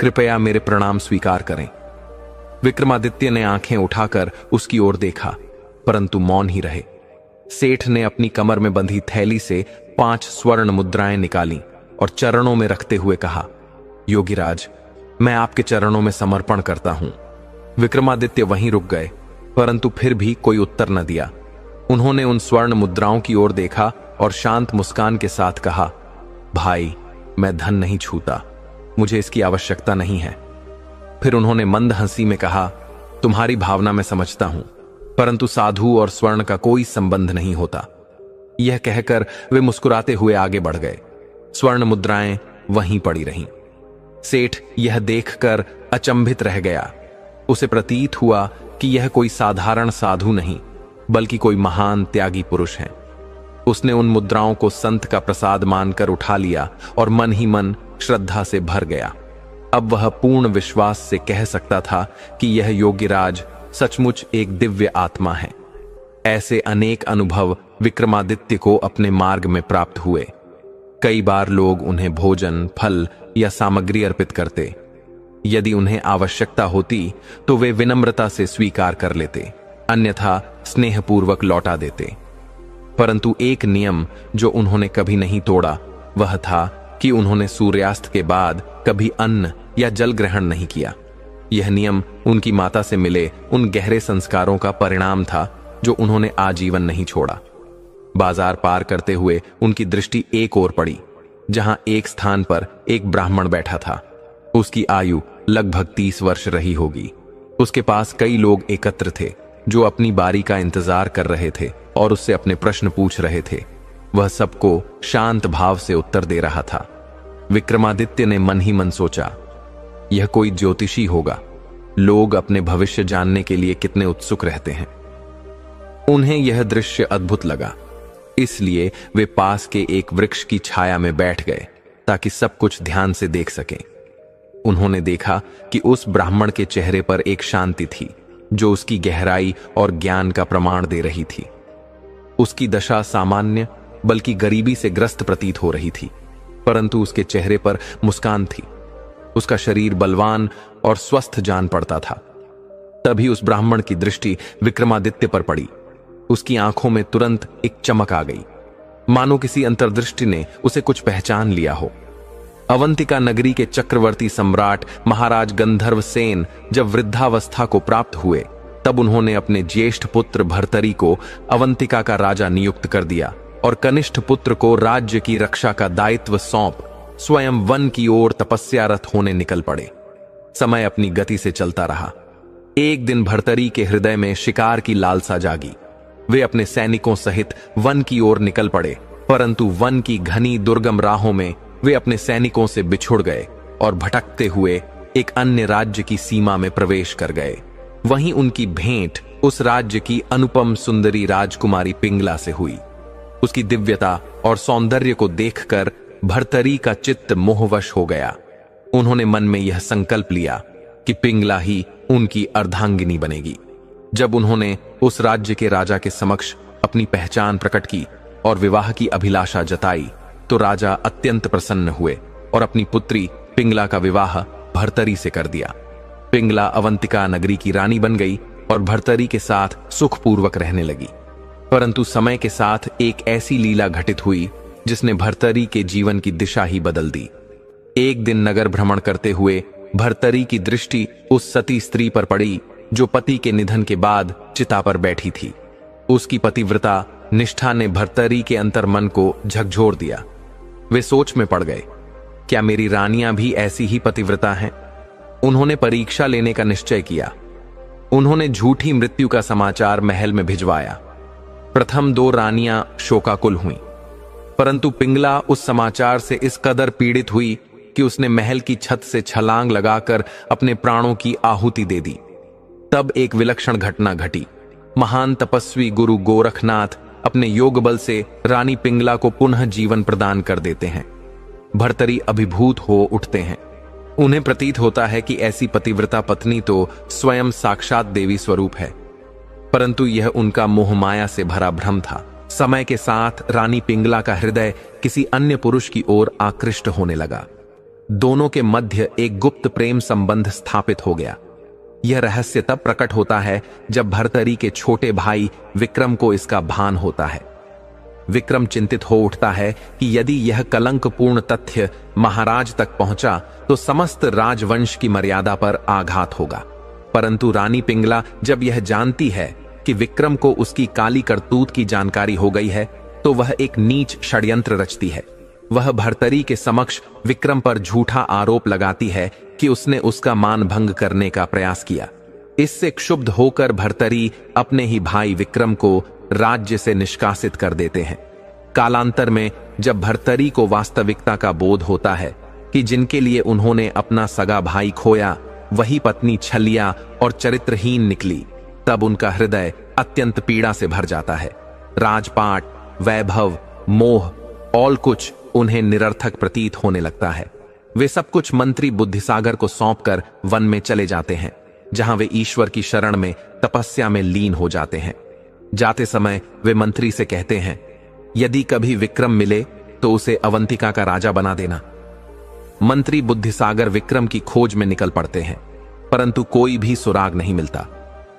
कृपया मेरे प्रणाम स्वीकार करें। विक्रमादित्य ने आंखें उठाकर उसकी ओर देखा, परंतु मौन ही रहे। सेठ ने अपनी कमर में बंधी थैली से 5 स्वर्ण मुद्राएं निकाली और चरणों में रखते हुए कहा, योगीराज, मैं आपके चरणों में समर्पण करता हूं। विक्रमादित्य वहीं रुक गए, परंतु फिर भी कोई उत्तर न दिया। उन्होंने उन स्वर्ण मुद्राओं की ओर देखा और शांत मुस्कान के साथ कहा, भाई, मैं धन नहीं छूता, मुझे इसकी आवश्यकता नहीं है। फिर उन्होंने मंद हंसी में कहा, तुम्हारी भावना मैं समझता हूं, परंतु साधु और स्वर्ण का कोई संबंध नहीं होता। यह कहकर वे मुस्कुराते हुए आगे बढ़ गए। स्वर्ण मुद्राएं वहीं पड़ी रहीं। सेठ यह देखकर अचंभित रह गया। उसे प्रतीत हुआ कि यह कोई साधारण साधु नहीं, बल्कि कोई महान त्यागी पुरुष है। उसने उन मुद्राओं को संत का प्रसाद मानकर उठा लिया और मन ही मन श्रद्धा से भर गया। अब वह पूर्ण विश्वास से कह सकता था कि यह योगीराज सचमुच एक दिव्य आत्मा है। ऐसे अनेक अनुभव विक्रमादित्य को अपने मार्ग में प्राप्त हुए। कई बार लोग उन्हें भोजन, फल या सामग्री अर्पित करते। यदि उन्हें आवश्यकता होती तो वे विनम्रता से स्वीकार कर लेते, अन्यथा स्नेहपूर्वक लौटा देते। परंतु एक नियम जो उन्होंने कभी नहीं तोड़ा वह था कि उन्होंने सूर्यास्त के बाद कभी अन्न या जल ग्रहण नहीं किया। यह नियम उनकी माता से मिले उन गहरे संस्कारों का परिणाम था जो उन्होंने आजीवन नहीं छोड़ा। बाजार पार करते हुए उनकी दृष्टि एक ओर पड़ी, जहां एक स्थान पर एक ब्राह्मण बैठा था। उसकी आयु लगभग 30 वर्ष रही होगी। उसके पास कई लोग एकत्र थे जो अपनी बारी का इंतजार कर रहे थे और उससे अपने प्रश्न पूछ रहे थे। वह सबको शांत भाव से उत्तर दे रहा था। विक्रमादित्य ने मन ही मन सोचा, यह कोई ज्योतिषी होगा। लोग अपने भविष्य जानने के लिए कितने उत्सुक रहते हैं। उन्हें यह दृश्य अद्भुत लगा, इसलिए वे पास के एक वृक्ष की छाया में बैठ गए ताकि सब कुछ ध्यान से देख सकें। उन्होंने देखा कि उस ब्राह्मण के चेहरे पर एक शांति थी जो उसकी गहराई और ज्ञान का प्रमाण दे रही थी। उसकी दशा सामान्य बल्कि गरीबी से ग्रस्त प्रतीत हो रही थी, परंतु उसके चेहरे पर मुस्कान थी। उसका शरीर बलवान और स्वस्थ जान पड़ता था। तभी उस ब्राह्मण की दृष्टि विक्रमादित्य पर पड़ी। उसकी आंखों में तुरंत एक चमक आ गई, मानो किसी अंतर्दृष्टि ने उसे कुछ पहचान लिया हो। अवंतिका नगरी के चक्रवर्ती सम्राट महाराज गंधर्व सेन जब वृद्धावस्था को प्राप्त हुए, तब उन्होंने अपने ज्येष्ठ पुत्र भर्तरी को अवंतिका का राजा नियुक्त कर दिया और कनिष्ठ पुत्र को राज्य की रक्षा का दायित्व सौंप स्वयं वन की ओर तपस्यारत होने निकल पड़े। समय अपनी गति से चलता रहा। एक दिन भर्तरी के हृदय में शिकार की लालसा जागी। वे अपने सैनिकों सहित वन की ओर निकल पड़े, परंतु वन की घनी दुर्गम राहों में वे अपने सैनिकों से बिछुड़ गए और भटकते हुए एक अन्य राज्य की सीमा में प्रवेश कर गए। वहीं उनकी भेंट उस राज्य की अनुपम सुंदरी राजकुमारी पिंगला से हुई। उसकी दिव्यता और सौंदर्य को देखकर भर्तरी का चित्त मोहवश हो गया। उन्होंने मन में यह संकल्प लिया कि पिंगला ही उनकी अर्धांगिनी बनेगी। जब उन्होंने उस राज्य के राजा के समक्ष अपनी पहचान प्रकट की और विवाह की अभिलाषा जताई तो राजा अत्यंत प्रसन्न हुए और अपनी पुत्री पिंगला का विवाह भर्तरी से कर दिया। पिंगला अवंतिका नगरी की रानी बन गई और भर्तरी के साथ सुखपूर्वक रहने लगी। परंतु समय के साथ एक ऐसी लीला घटित हुई जिसने भर्तरी के जीवन की दिशा ही बदल दी। एक दिन नगर भ्रमण करते हुए भर्तरी की दृष्टि उस सती स्त्री पर पड़ी जो पति के निधन के बाद चिता पर बैठी थी। उसकी पतिव्रता निष्ठा ने भर्तरी के अंतर्मन को झकझोर दिया। वे सोच में पड़ गए, क्या मेरी रानियां भी ऐसी ही पतिव्रता हैं? उन्होंने परीक्षा लेने का निश्चय किया। उन्होंने झूठी मृत्यु का समाचार महल में भिजवाया। प्रथम 2 रानियां शोकाकुल हुईं, परंतु पिंगला उस समाचार से इस कदर पीड़ित हुई कि उसने महल की छत से छलांग लगाकर अपने प्राणों की आहुति दे दी। तब एक विलक्षण घटना घटी। महान तपस्वी गुरु गोरखनाथ अपने योग बल से रानी पिंगला को पुनः जीवन प्रदान कर देते हैं। भर्तरी अभिभूत हो उठते हैं। उन्हें प्रतीत होता है कि ऐसी पतिव्रता पत्नी तो स्वयं साक्षात देवी स्वरूप है, परंतु यह उनका मोहमाया से भरा भ्रम था। समय के साथ रानी पिंगला का हृदय किसी अन्य पुरुष की ओर आकृष्ट होने लगा। दोनों के मध्य एक गुप्त प्रेम संबंध स्थापित हो गया। यह रहस्य तब प्रकट होता है जब भर्तरी के छोटे भाई विक्रम को इसका भान होता है। विक्रम चिंतित हो उठता है कि यदि यह कलंकपूर्ण तथ्य महाराज तक पहुंचा तो समस्त राजवंश की मर्यादा पर आघात होगा। परंतु रानी पिंगला जब यह जानती है कि विक्रम को उसकी काली करतूत की जानकारी हो गई है तो वह एक नीच षड्यंत्र रचती है। वह भर्तरी के समक्ष विक्रम पर झूठा आरोप लगाती है कि उसने उसका मान भंग करने का प्रयास किया। इससे क्षुब्ध होकर भर्तरी अपने ही भाई विक्रम को राज्य से निष्कासित कर देते हैं। कालांतर में जब भर्तरी को वास्तविकता का बोध होता है कि जिनके लिए उन्होंने अपना सगा भाई खोया वही पत्नी छलिया और चरित्रहीन निकली, तब उनका हृदय अत्यंत पीड़ा से भर जाता है। राजपाट, वैभव, मोह और कुछ उन्हें निरर्थक प्रतीत होने लगता है। वे सब कुछ मंत्री बुद्धिसागर को सौंपकर वन में चले जाते हैं, जहां वे ईश्वर की शरण में तपस्या में लीन हो जाते हैं। जाते समय वे मंत्री से कहते हैं, यदि कभी विक्रम मिले तो उसे अवंतिका का राजा बना देना। मंत्री बुद्धिसागर विक्रम की खोज में निकल पड़ते हैं, परंतु कोई भी सुराग नहीं मिलता।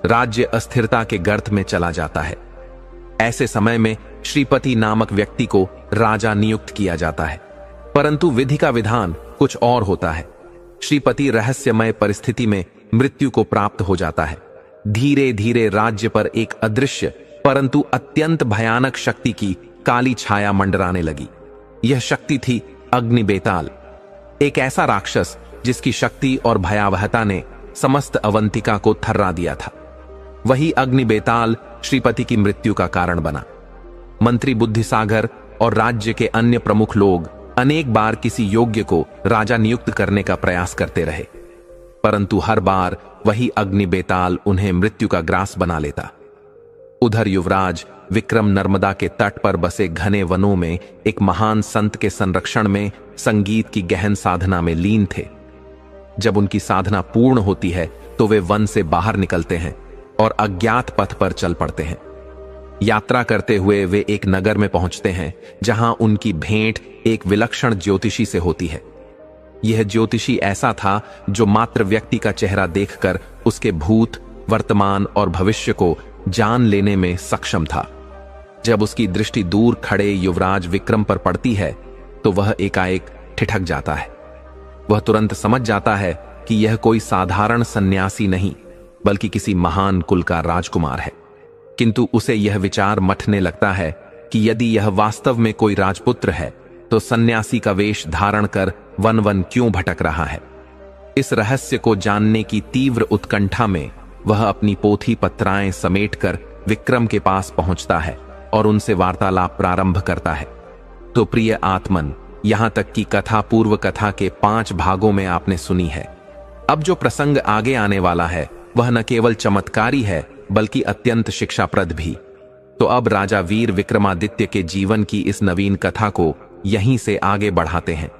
राज्य अस्थिरता के गर्त में चला जाता है। ऐसे समय में श्रीपति नामक व्यक्ति को राजा नियुक्त किया जाता है, परंतु विधि का विधान कुछ और होता है। श्रीपति रहस्यमय परिस्थिति में मृत्यु को प्राप्त हो जाता है। धीरे धीरे राज्य पर एक अदृश्य परंतु अत्यंत भयानक शक्ति की काली छाया मंडराने लगी। यह शक्ति थी अग्नि बेताल, एक ऐसा राक्षस जिसकी शक्ति और भयावहता ने समस्त अवंतिका को थर्रा दिया था। वही अग्नि बेताल श्रीपति की मृत्यु का कारण बना। मंत्री बुद्धिसागर और राज्य के अन्य प्रमुख लोग अनेक बार किसी योग्य को राजा नियुक्त करने का प्रयास करते रहे, परंतु हर बार वही अग्नि बेताल उन्हें मृत्यु का ग्रास बना लेता। उधर युवराज विक्रम नर्मदा के तट पर बसे घने वनों में एक महान संत के संरक्षण में संगीत की गहन साधना में लीन थे। जब उनकी साधना पूर्ण होती है तो वे वन से बाहर निकलते हैं और अज्ञात पथ पर चल पड़ते हैं। यात्रा करते हुए वे एक नगर में पहुंचते हैं, जहां उनकी भेंट एक विलक्षण ज्योतिषी से होती है। यह ज्योतिषी ऐसा था जो मात्र व्यक्ति का चेहरा देखकर उसके भूत, वर्तमान और भविष्य को जान लेने में सक्षम था। जब उसकी दृष्टि दूर खड़े युवराज विक्रम पर पड़ती है तो वह एकाएक ठिठक जाता है। वह तुरंत समझ जाता है कि यह कोई साधारण सन्यासी नहीं बल्कि किसी महान कुल का राजकुमार है। किंतु उसे यह विचार मथने लगता है कि यदि यह वास्तव में कोई राजपुत्र है तो सन्यासी का वेश धारण कर वन वन क्यों भटक रहा है। इस रहस्य को जानने की तीव्र उत्कंठा में वह अपनी पोथी पत्राएं समेटकर विक्रम के पास पहुंचता है और उनसे वार्तालाप प्रारंभ करता है। तो प्रिय आत्मन, यहां तक कि कथा पूर्व कथा के 5 भागों में आपने सुनी है। अब जो प्रसंग आगे आने वाला है वह न केवल चमत्कारी है बल्कि अत्यंत शिक्षाप्रद भी। तो अब राजा वीर विक्रमादित्य के जीवन की इस नवीन कथा को यहीं से आगे बढ़ाते हैं।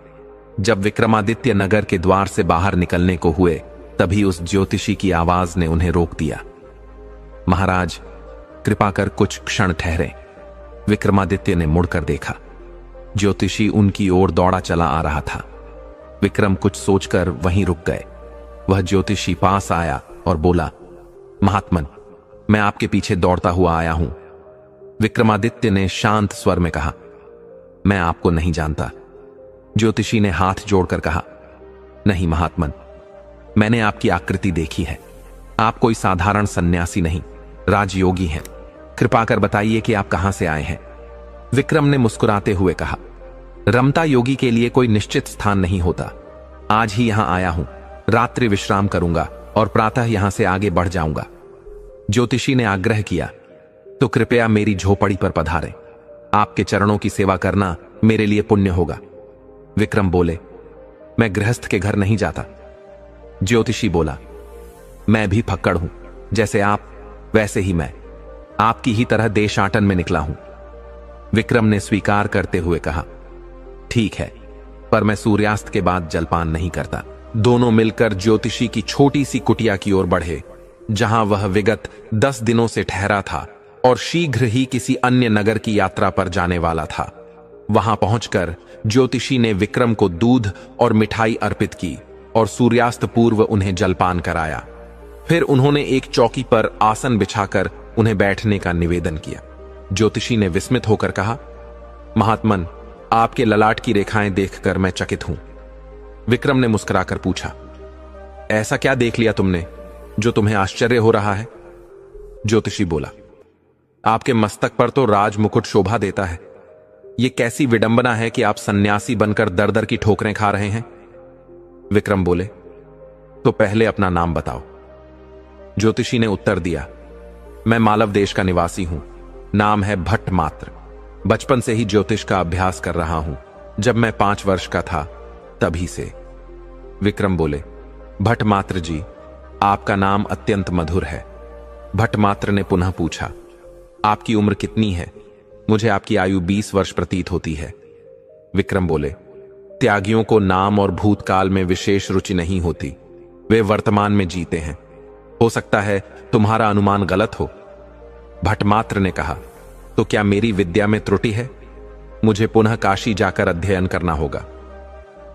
जब विक्रमादित्य नगर के द्वार से बाहर निकलने को हुए तभी उस ज्योतिषी की आवाज ने उन्हें रोक दिया। महाराज, कृपा कर कुछ क्षण ठहरे। विक्रमादित्य ने मुड़कर देखा। ज्योतिषी उनकी ओर दौड़ा चला आ रहा था। विक्रम कुछ सोचकर वहीं रुक गए। वह ज्योतिषी पास आया और बोला, महात्मन, मैं आपके पीछे दौड़ता हुआ आया हूं। विक्रमादित्य ने शांत स्वर में कहा, मैं आपको नहीं जानता। ज्योतिषी ने हाथ जोड़कर कहा, नहीं महात्मन, मैंने आपकी आकृति देखी है। आप कोई साधारण सन्यासी नहीं, राजयोगी हैं। कृपा कर बताइए कि आप कहां से आए हैं। विक्रम ने मुस्कुराते हुए कहा, रमता योगी के लिए कोई निश्चित स्थान नहीं होता। आज ही यहां आया हूं, रात्रि विश्राम करूंगा और प्रातः यहां से आगे बढ़ जाऊंगा। ज्योतिषी ने आग्रह किया, तो कृपया मेरी झोपड़ी पर पधारें। आपके चरणों की सेवा करना मेरे लिए पुण्य होगा। विक्रम बोले, मैं गृहस्थ के घर नहीं जाता। ज्योतिषी बोला, मैं भी फक्कड़ हूं, जैसे आप वैसे ही मैं आपकी ही तरह देशाटन में निकला हूं। विक्रम ने स्वीकार करते हुए कहा, ठीक है, पर मैं सूर्यास्त के बाद जलपान नहीं करता। दोनों मिलकर ज्योतिषी की छोटी सी कुटिया की ओर बढ़े, जहां वह विगत 10 दिनों से ठहरा था और शीघ्र ही किसी अन्य नगर की यात्रा पर जाने वाला था। वहां पहुंचकर ज्योतिषी ने विक्रम को दूध और मिठाई अर्पित की और सूर्यास्त पूर्व उन्हें जलपान कराया। फिर उन्होंने एक चौकी पर आसन बिछाकर उन्हें बैठने का निवेदन किया। ज्योतिषी ने विस्मित होकर कहा, महात्मन, आपके ललाट की रेखाएं देखकर मैं चकित हूं। विक्रम ने मुस्कुराकर पूछा, ऐसा क्या देख लिया तुमने जो तुम्हें आश्चर्य हो रहा है? ज्योतिषी बोला, आपके मस्तक पर तो राज मुकुट शोभा देता है। यह कैसी विडंबना है कि आप सन्यासी बनकर दर दर की ठोकरें खा रहे हैं। विक्रम बोले, तो पहले अपना नाम बताओ। ज्योतिषी ने उत्तर दिया, मैं मालव देश का निवासी हूं, नाम है भट्टमात्र। बचपन से ही ज्योतिष का अभ्यास कर रहा हूं, जब मैं 5 वर्ष का था तभी से। विक्रम बोले, भट्टमात्र जी, आपका नाम अत्यंत मधुर है। भट्टमात्र ने पुनः पूछा, आपकी उम्र कितनी है? मुझे आपकी आयु 20 वर्ष प्रतीत होती है। विक्रम बोले, त्यागियों को नाम और भूतकाल में विशेष रुचि नहीं होती, वे वर्तमान में जीते हैं। हो सकता है तुम्हारा अनुमान गलत हो। भट्टमात्र ने कहा, तो क्या मेरी विद्या में त्रुटि है? मुझे पुनः काशी जाकर अध्ययन करना होगा।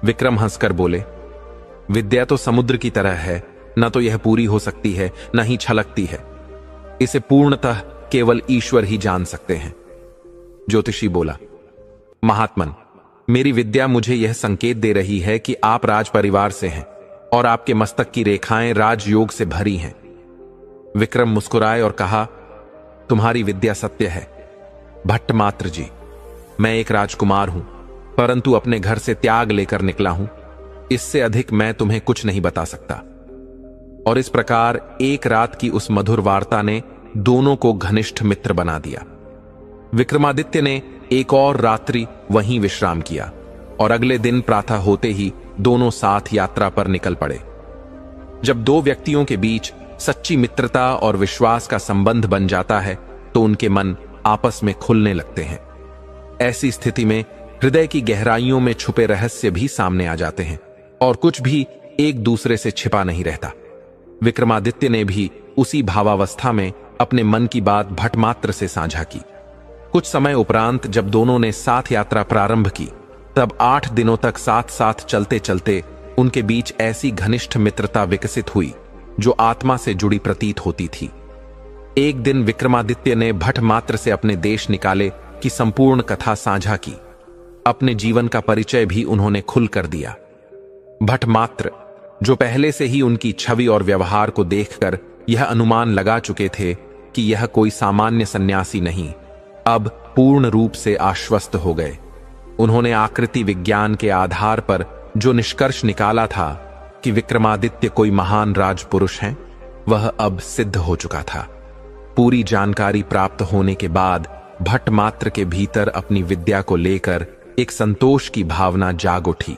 विक्रम हंसकर बोले, विद्या तो समुद्र की तरह है, न तो यह पूरी हो सकती है न ही छलकती है। इसे पूर्णतः केवल ईश्वर ही जान सकते हैं। ज्योतिषी बोला, महात्मन, मेरी विद्या मुझे यह संकेत दे रही है कि आप राज परिवार से हैं और आपके मस्तक की रेखाएं राजयोग से भरी हैं। विक्रम मुस्कुराए और कहा, तुम्हारी विद्या सत्य है भट्टमात्र जी। मैं एक राजकुमार हूं, परंतु अपने घर से त्याग लेकर निकला हूं। इससे अधिक मैं तुम्हें कुछ नहीं बता सकता। और इस प्रकार एक रात की उस मधुर वार्ता ने दोनों को घनिष्ठ मित्र बना दिया। विक्रमादित्य ने एक और रात्रि वहीं विश्राम किया और अगले दिन प्रातः होते ही दोनों साथ यात्रा पर निकल पड़े। जब दो व्यक्तियों के बीच सच्ची मित्रता और विश्वास का संबंध बन जाता है तो उनके मन आपस में खुलने लगते हैं। ऐसी स्थिति में हृदय की गहराइयों में छुपे रहस्य भी सामने आ जाते हैं और कुछ भी एक दूसरे से छिपा नहीं रहता। विक्रमादित्य ने भी उसी भावावस्था में अपने मन की बात भट्टमात्र से साझा की। कुछ समय उपरांत जब दोनों ने साथ यात्रा प्रारंभ की तब 8 दिनों तक साथ साथ चलते चलते उनके बीच ऐसी घनिष्ठ मित्रता विकसित हुई जो आत्मा से जुड़ी प्रतीत होती थी। एक दिन विक्रमादित्य ने भट्टमात्र से अपने देश निकाले की संपूर्ण कथा साझा की। अपने जीवन का परिचय भी उन्होंने खुलकर दिया। भट्टमात्र, जो पहले से ही उनकी छवि और व्यवहार को देखकर यह अनुमान लगा चुके थे कि यह कोई सामान्य सन्यासी नहीं, अब पूर्ण रूप से आश्वस्त हो गए। उन्होंने आकृति विज्ञान के आधार पर जो निष्कर्ष निकाला था कि विक्रमादित्य कोई महान राजपुरुष हैं, वह अब सिद्ध हो चुका था। पूरी जानकारी प्राप्त होने के बाद भट्टमात्र के भीतर अपनी विद्या को लेकर एक संतोष की भावना जाग उठी।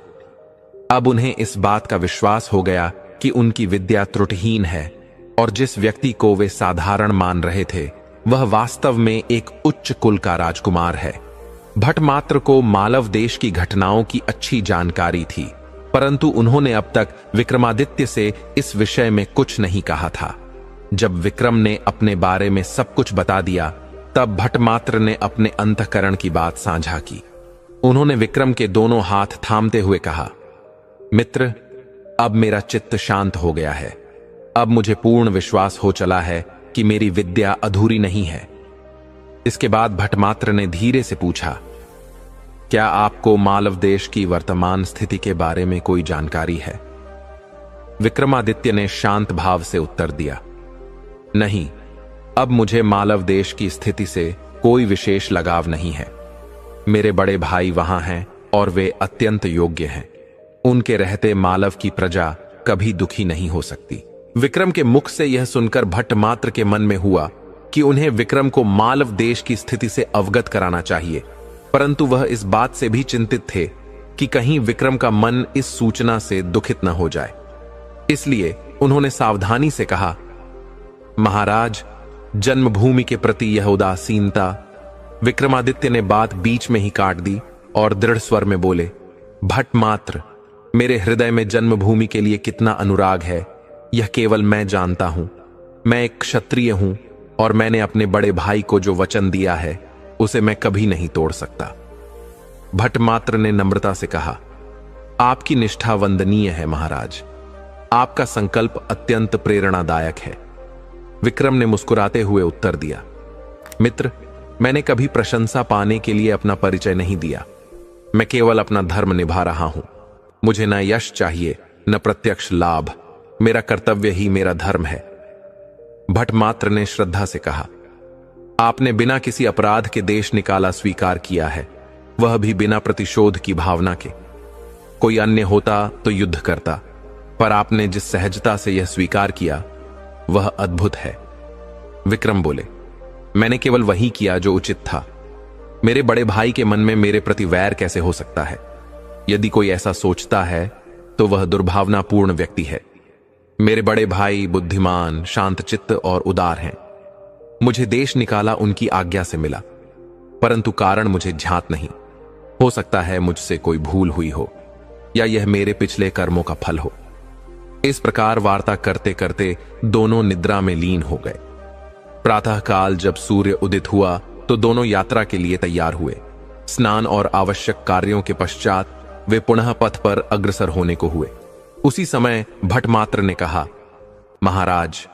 अब उन्हें इस बात का विश्वास हो गया कि उनकी विद्या त्रुटिहीन है और जिस व्यक्ति को वे साधारण मान रहे थे वह वास्तव में एक उच्च कुल का राजकुमार है। भट्टमात्र को मालव देश की घटनाओं की अच्छी जानकारी थी, परंतु उन्होंने अब तक विक्रमादित्य से इस विषय में कुछ नहीं कहा था। जब विक्रम ने अपने बारे में सब कुछ बता दिया, तब भट्टमात्र ने अपने अंतःकरण की बात साझा की। उन्होंने विक्रम के दोनों हाथ थामते हुए कहा, मित्र, अब मेरा चित्त शांत हो गया है। अब मुझे पूर्ण विश्वास हो चला है कि मेरी विद्या अधूरी नहीं है। इसके बाद भट्टमात्र ने धीरे से पूछा, क्या आपको मालव देश की वर्तमान स्थिति के बारे में कोई जानकारी है? विक्रमादित्य ने शांत भाव से उत्तर दिया, नहीं, अब मुझे मालव देश की स्थिति से कोई विशेष लगाव नहीं है। मेरे बड़े भाई वहां हैं और वे अत्यंत योग्य हैं। उनके रहते मालव की प्रजा कभी दुखी नहीं हो सकती। विक्रम के मुख से यह सुनकर भट्टमात्र के मन में हुआ कि उन्हें विक्रम को मालव देश की स्थिति से अवगत कराना चाहिए, परंतु वह इस बात से भी चिंतित थे कि कहीं विक्रम का मन इस सूचना से दुखित न हो जाए। इसलिए उन्होंने सावधानी से कहा, महाराज, जन्मभूमि के प्रति यह उदासीनता। विक्रमादित्य ने बात बीच में ही काट दी और दृढ़ स्वर में बोले, भट्टमात्र, मेरे हृदय में जन्मभूमि के लिए कितना अनुराग है यह केवल मैं जानता हूं। मैं एक क्षत्रिय हूं और मैंने अपने बड़े भाई को जो वचन दिया है उसे मैं कभी नहीं तोड़ सकता। भट्टमात्र ने नम्रता से कहा, आपकी निष्ठा वंदनीय है महाराज। आपका संकल्प अत्यंत प्रेरणादायक है। विक्रम ने मुस्कुराते हुए उत्तर दिया, मित्र, मैंने कभी प्रशंसा पाने के लिए अपना परिचय नहीं दिया। मैं केवल अपना धर्म निभा रहा हूं। मुझे न यश चाहिए न प्रत्यक्ष लाभ। मेरा कर्तव्य ही मेरा धर्म है। भट्टमात्र ने श्रद्धा से कहा, आपने बिना किसी अपराध के देश निकाला स्वीकार किया है, वह भी बिना प्रतिशोध की भावना के। कोई अन्य होता तो युद्ध करता, पर आपने जिस सहजता से यह स्वीकार किया वह अद्भुत है। विक्रम बोले, मैंने केवल वही किया जो उचित था। मेरे बड़े भाई के मन में मेरे प्रति वैर कैसे हो सकता है? यदि कोई ऐसा सोचता है तो वह दुर्भावनापूर्ण व्यक्ति है। मेरे बड़े भाई बुद्धिमान, शांतचित्त और उदार हैं। मुझे देश निकाला उनकी आज्ञा से मिला, परंतु कारण मुझे ज्ञात नहीं। हो सकता है मुझसे कोई भूल हुई हो या यह मेरे पिछले कर्मों का फल हो। इस प्रकार वार्ता करते करते दोनों निद्रा में लीन हो गए। प्रातःकाल जब सूर्य उदित हुआ तो दोनों यात्रा के लिए तैयार हुए। स्नान और आवश्यक कार्यों के पश्चात वे पुनः पथ पर अग्रसर होने को हुए। उसी समय भट्टमात्र ने कहा, महाराज,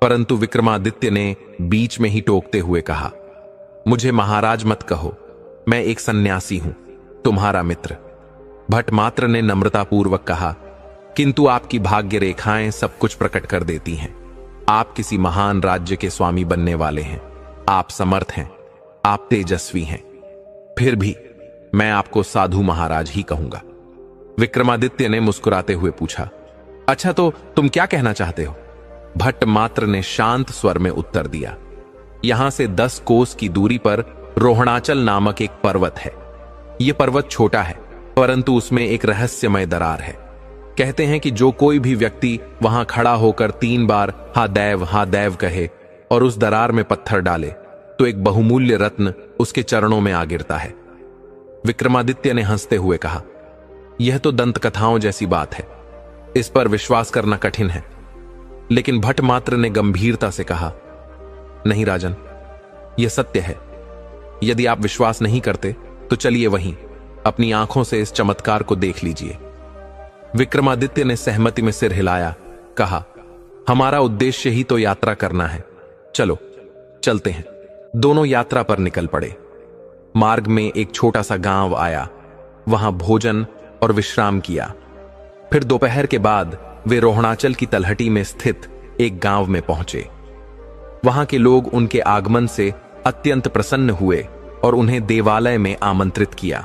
परंतु विक्रमादित्य ने बीच में ही टोकते हुए कहा, मुझे महाराज मत कहो, मैं एक सन्यासी हूं, तुम्हारा मित्र। भट्टमात्र ने नम्रतापूर्वक कहा, किंतु आपकी भाग्य रेखाएं सब कुछ प्रकट कर देती हैं। आप किसी महान राज्य के स्वामी बनने वाले हैं। आप समर्थ हैं, आप तेजस्वी हैं। फिर भी मैं आपको साधु महाराज ही कहूंगा। विक्रमादित्य ने मुस्कुराते हुए पूछा, अच्छा तो तुम क्या कहना चाहते हो? भट्टमात्र ने शांत स्वर में उत्तर दिया, यहां से 10 कोस की दूरी पर रोहणाचल नामक एक पर्वत है। यह पर्वत छोटा है, परंतु उसमें एक रहस्यमय दरार है। कहते हैं कि जो कोई भी व्यक्ति वहां खड़ा होकर 3 बार हा दैव कहे और उस दरार में पत्थर डाले तो एक बहुमूल्य रत्न उसके चरणों में आ गिरता है। विक्रमादित्य ने हंसते हुए कहा, यह तो दंत कथाओं जैसी बात है, इस पर विश्वास करना कठिन है। लेकिन भट्टमात्र ने गंभीरता से कहा, नहीं राजन, यह सत्य है। यदि आप विश्वास नहीं करते तो चलिए वहीं अपनी आंखों से इस चमत्कार को देख लीजिए। विक्रमादित्य ने सहमति में सिर हिलाया, कहा, हमारा उद्देश्य ही तो यात्रा करना है, चलो चलते हैं। दोनों यात्रा पर निकल पड़े। मार्ग में एक छोटा सा गांव आया, वहां भोजन और विश्राम किया। फिर दोपहर के बाद वे रोहणाचल की तलहटी में स्थित एक गांव में पहुंचे। वहां के लोग उनके आगमन से अत्यंत प्रसन्न हुए और उन्हें देवालय में आमंत्रित किया।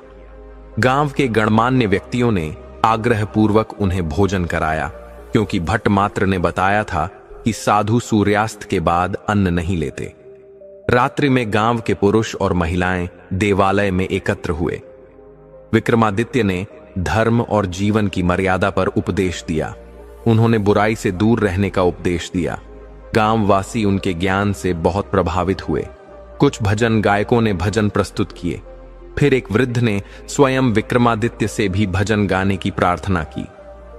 गांव के गणमान्य व्यक्तियों ने आग्रहपूर्वक उन्हें भोजन कराया, क्योंकि भट्टमात्र ने बताया था कि साधु सूर्यास्त के बाद अन्न नहीं लेते। रात्रि में गांव के पुरुष और महिलाएं देवालय में एकत्र हुए। विक्रमादित्य ने धर्म और जीवन की मर्यादा पर उपदेश दिया। उन्होंने बुराई से दूर रहने का उपदेश दिया। गांववासी उनके ज्ञान से बहुत प्रभावित हुए। कुछ भजन गायकों ने भजन प्रस्तुत किए। फिर एक वृद्ध ने स्वयं विक्रमादित्य से भी भजन गाने की प्रार्थना की।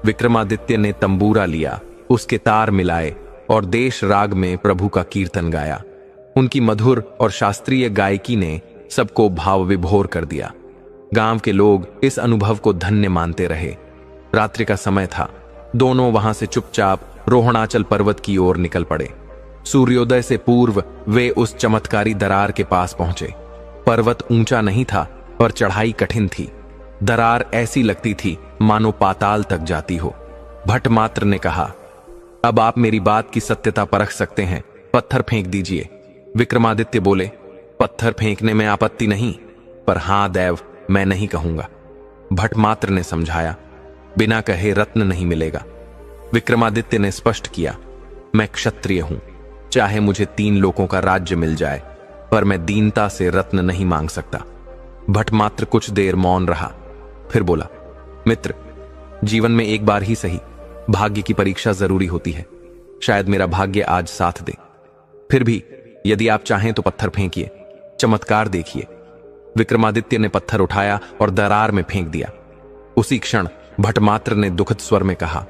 विक्रमादित्य ने तंबूरा लिया, उसके तार मिलाए और देश राग में प्रभु का कीर्तन गाया। उनकी मधुर और शास्त्रीय गायकी ने सबको भाव विभोर कर दिया। गांव के लोग इस अनुभव को धन्य मानते रहे। रात्रि का समय था। दोनों वहां से चुपचाप रोहणाचल पर्वत की ओर निकल पड़े। सूर्योदय से पूर्व वे उस चमत्कारी दरार के पास पहुंचे। पर्वत ऊंचा नहीं था पर चढ़ाई कठिन थी। दरार ऐसी लगती थी मानो पाताल तक जाती हो। भट्टमात्र ने कहा, अब आप मेरी बात की सत्यता परख सकते हैं, पत्थर फेंक दीजिए। विक्रमादित्य बोले, पत्थर फेंकने में आपत्ति नहीं, पर हां देव, मैं नहीं कहूंगा। भट्टमात्र ने समझाया, बिना कहे रत्न नहीं मिलेगा। विक्रमादित्य ने स्पष्ट किया, मैं क्षत्रिय हूं, चाहे मुझे 3 लोकों का राज्य मिल जाए, पर मैं दीनता से रत्न नहीं मांग सकता। भट्टमात्र कुछ देर मौन रहा, फिर बोला, मित्र, जीवन में एक बार ही सही भाग्य की परीक्षा जरूरी होती है। शायद मेरा भाग्य आज साथ दे। फिर भी यदि आप चाहें तो पत्थर फेंकिए, चमत्कार देखिए। विक्रमादित्य ने पत्थर उठाया और दरार में फेंक दिया। उसी क्षण भट्टमात्र ने दुखद स्वर में कहा,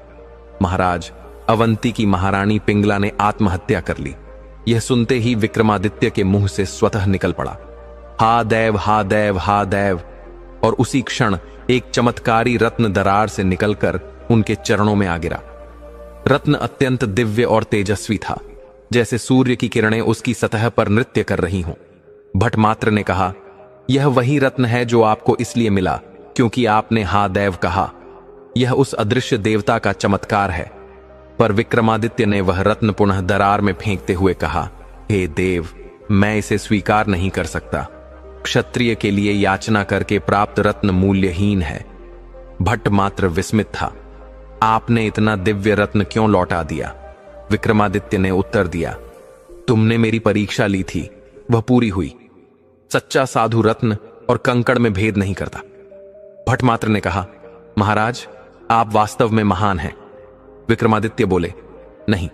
महाराज, अवंती की महारानी पिंगला ने आत्महत्या कर ली। यह सुनते ही विक्रमादित्य के मुंह से स्वतः निकल पड़ा, हा देव, हा देव, हा देव। और उसी क्षण एक चमत्कारी रत्न दरार से निकलकर उनके चरणों में आ गिरा। रत्न अत्यंत दिव्य और तेजस्वी था, जैसे सूर्य की किरणें उसकी सतह पर नृत्य कर रही हों। भट्टमात्र ने कहा, यह वही रत्न है जो आपको इसलिए मिला क्योंकि आपने हा देव कहा। यह उस अदृश्य देवता का चमत्कार है। पर विक्रमादित्य ने वह रत्न पुनः दरार में फेंकते हुए कहा, हे देव, मैं इसे स्वीकार नहीं कर सकता। क्षत्रिय के लिए याचना करके प्राप्त रत्न मूल्यहीन है। भट्टमात्र विस्मित था, आपने इतना दिव्य रत्न क्यों लौटा दिया? विक्रमादित्य ने उत्तर दिया, तुमने मेरी परीक्षा ली थी, वह पूरी हुई। सच्चा साधु रत्न और कंकड़ में भेद नहीं करता। भट्टमात्र ने कहा, महाराज, आप वास्तव में महान हैं। विक्रमादित्य बोले, नहीं,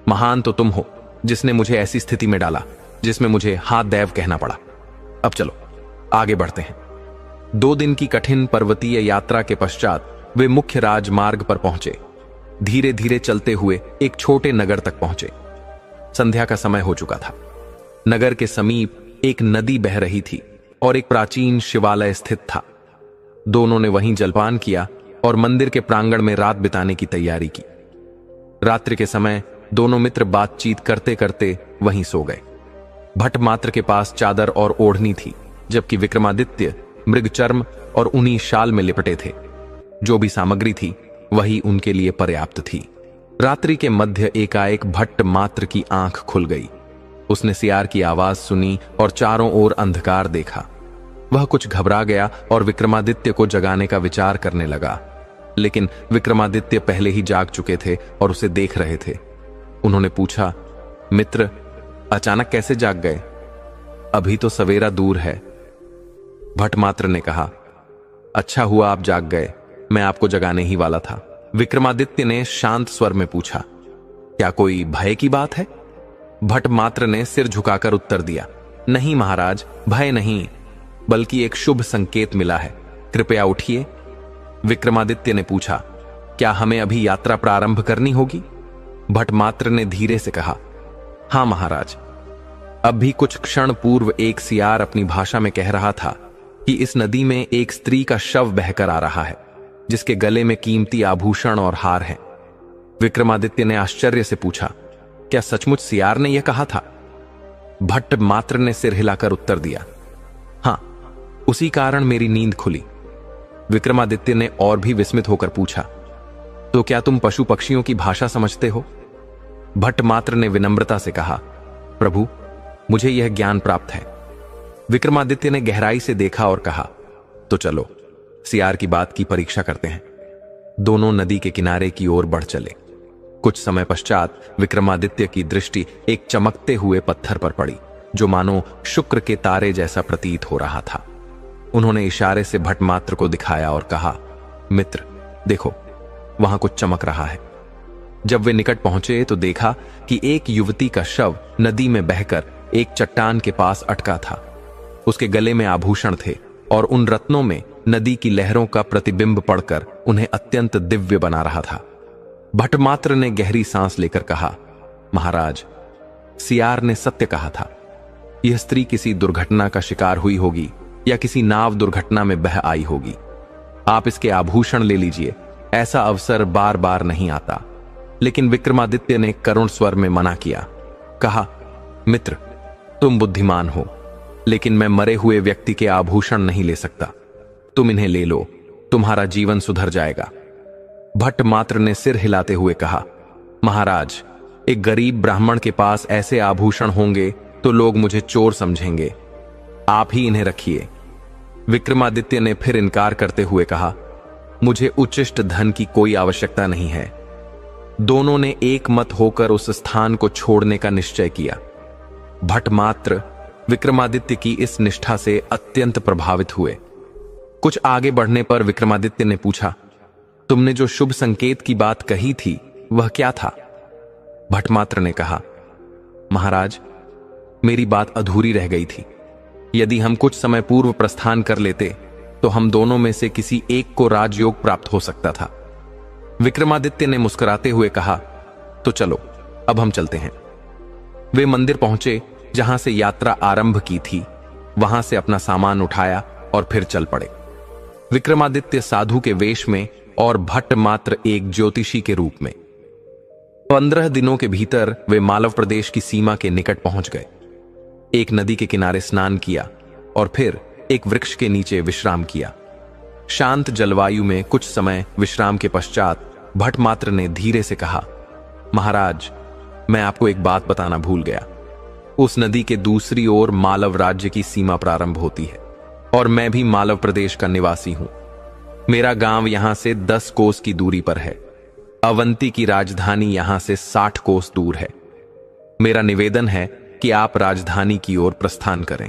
महान तो तुम हो जिसने मुझे ऐसी स्थिति में डाला जिसमें मुझे हाथ देव कहना पड़ा। अब चलो आगे बढ़ते हैं। 2 दिन की कठिन पर्वतीय यात्रा के पश्चात वे मुख्य राजमार्ग पर पहुंचे। धीरे धीरे चलते हुए एक छोटे नगर तक पहुंचे। संध्या का समय हो चुका था। नगर के समीप एक नदी बह रही थी और एक प्राचीन शिवालय स्थित था। दोनों ने वहीं जलपान किया और मंदिर के प्रांगण में रात बिताने की तैयारी की। रात्रि के समय दोनों मित्र बातचीत करते करते वहीं सो गए। भट्टमात्र के पास चादर और ओढ़नी थी, जबकि विक्रमादित्य मृगचर्म और ऊनी शाल में लिपटे थे। जो भी सामग्री थी वही उनके लिए पर्याप्त थी। रात्रि के मध्य एकाएक भट्टमात्र की आंख खुल गई। उसने सियार की आवाज सुनी और चारों ओर अंधकार देखा। वह कुछ घबरा गया और विक्रमादित्य को जगाने का विचार करने लगा, लेकिन विक्रमादित्य पहले ही जाग चुके थे और उसे देख रहे थे। उन्होंने पूछा, मित्र, अचानक कैसे जाग गए? अभी तो सवेरा दूर है। भट्टमात्र ने कहा, अच्छा हुआ आप जाग गए, मैं आपको जगाने ही वाला था। विक्रमादित्य ने शांत स्वर में पूछा, क्या कोई भय की बात है? भट्टमात्र ने सिर झुकाकर उत्तर दिया, नहीं महाराज, भय नहीं, बल्कि एक शुभ संकेत मिला है। कृपया उठिए। विक्रमादित्य ने पूछा, क्या हमें अभी यात्रा प्रारंभ करनी होगी? भट्टमात्र ने धीरे से कहा, हां महाराज। अब भी कुछ क्षण पूर्व एक सियार अपनी भाषा में कह रहा था कि इस नदी में एक स्त्री का शव बहकर आ रहा है, जिसके गले में कीमती आभूषण और हार हैं। विक्रमादित्य ने आश्चर्य से पूछा, क्या सचमुच सियार ने यह कहा था? भट्टमात्र ने सिर हिलाकर उत्तर दिया, हां, उसी कारण मेरी नींद खुली। विक्रमादित्य ने और भी विस्मित होकर पूछा, तो क्या तुम पशु पक्षियों की भाषा समझते हो? भट्टमात्र ने विनम्रता से कहा, प्रभु, मुझे यह ज्ञान प्राप्त है। विक्रमादित्य ने गहराई से देखा और कहा, तो चलो सियार की बात की परीक्षा करते हैं। दोनों नदी के किनारे की ओर बढ़ चले। कुछ समय पश्चात विक्रमादित्य की दृष्टि एक चमकते हुए पत्थर पर पड़ी, जो मानो शुक्र के तारे जैसा प्रतीत हो रहा था। उन्होंने इशारे से भट्टमात्र को दिखाया और कहा, मित्र देखो, वहां कुछ चमक रहा है। जब वे निकट पहुंचे तो देखा कि एक युवती का शव नदी में बहकर एक चट्टान के पास अटका था। उसके गले में आभूषण थे और उन रत्नों में नदी की लहरों का प्रतिबिंब पड़कर उन्हें अत्यंत दिव्य बना रहा था। भट्टमात्र ने गहरी सांस लेकर कहा, महाराज, सियार ने सत्य कहा था। यह स्त्री किसी दुर्घटना का शिकार हुई होगी या किसी नाव दुर्घटना में बह आई होगी। आप इसके आभूषण ले लीजिए, ऐसा अवसर बार बार नहीं आता। लेकिन विक्रमादित्य ने करुण स्वर में मना किया, कहा, मित्र तुम बुद्धिमान हो, लेकिन मैं मरे हुए व्यक्ति के आभूषण नहीं ले सकता। तुम इन्हें ले लो, तुम्हारा जीवन सुधर जाएगा। भट्टमात्र ने सिर हिलाते हुए कहा, महाराज, एक गरीब ब्राह्मण के पास ऐसे आभूषण होंगे तो लोग मुझे चोर समझेंगे। आप ही इन्हें रखिए। विक्रमादित्य ने फिर इनकार करते हुए कहा, मुझे उच्चिष्ट धन की कोई आवश्यकता नहीं है। दोनों ने एक मत होकर उस स्थान को छोड़ने का निश्चय किया। भट्टमात्र विक्रमादित्य की इस निष्ठा से अत्यंत प्रभावित हुए। कुछ आगे बढ़ने पर विक्रमादित्य ने पूछा, तुमने जो शुभ संकेत की बात कही थी वह क्या था? भट्टमात्र ने कहा, महाराज, मेरी बात अधूरी रह गई थी। यदि हम कुछ समय पूर्व प्रस्थान कर लेते तो हम दोनों में से किसी एक को राजयोग प्राप्त हो सकता था। विक्रमादित्य ने मुस्कुराते हुए कहा, तो चलो अब हम चलते हैं। वे मंदिर पहुंचे जहां से यात्रा आरंभ की थी। वहां से अपना सामान उठाया और फिर चल पड़े। विक्रमादित्य साधु के वेश में और भट्टमात्र एक ज्योतिषी के रूप में। 15 दिनों के भीतर वे मालव प्रदेश की सीमा के निकट पहुंच गए। एक नदी के किनारे स्नान किया और फिर एक वृक्ष के नीचे विश्राम किया। शांत जलवायु में कुछ समय विश्राम के पश्चात भट्टमात्र ने धीरे से कहा, महाराज, मैं आपको एक बात बताना भूल गया। उस नदी के दूसरी ओर मालव राज्य की सीमा प्रारंभ होती है और मैं भी मालव प्रदेश का निवासी हूं। मेरा गांव यहां से 10 कोस की दूरी पर है। अवंती की राजधानी यहां से 60 कोस दूर है। मेरा निवेदन है कि आप राजधानी की ओर प्रस्थान करें।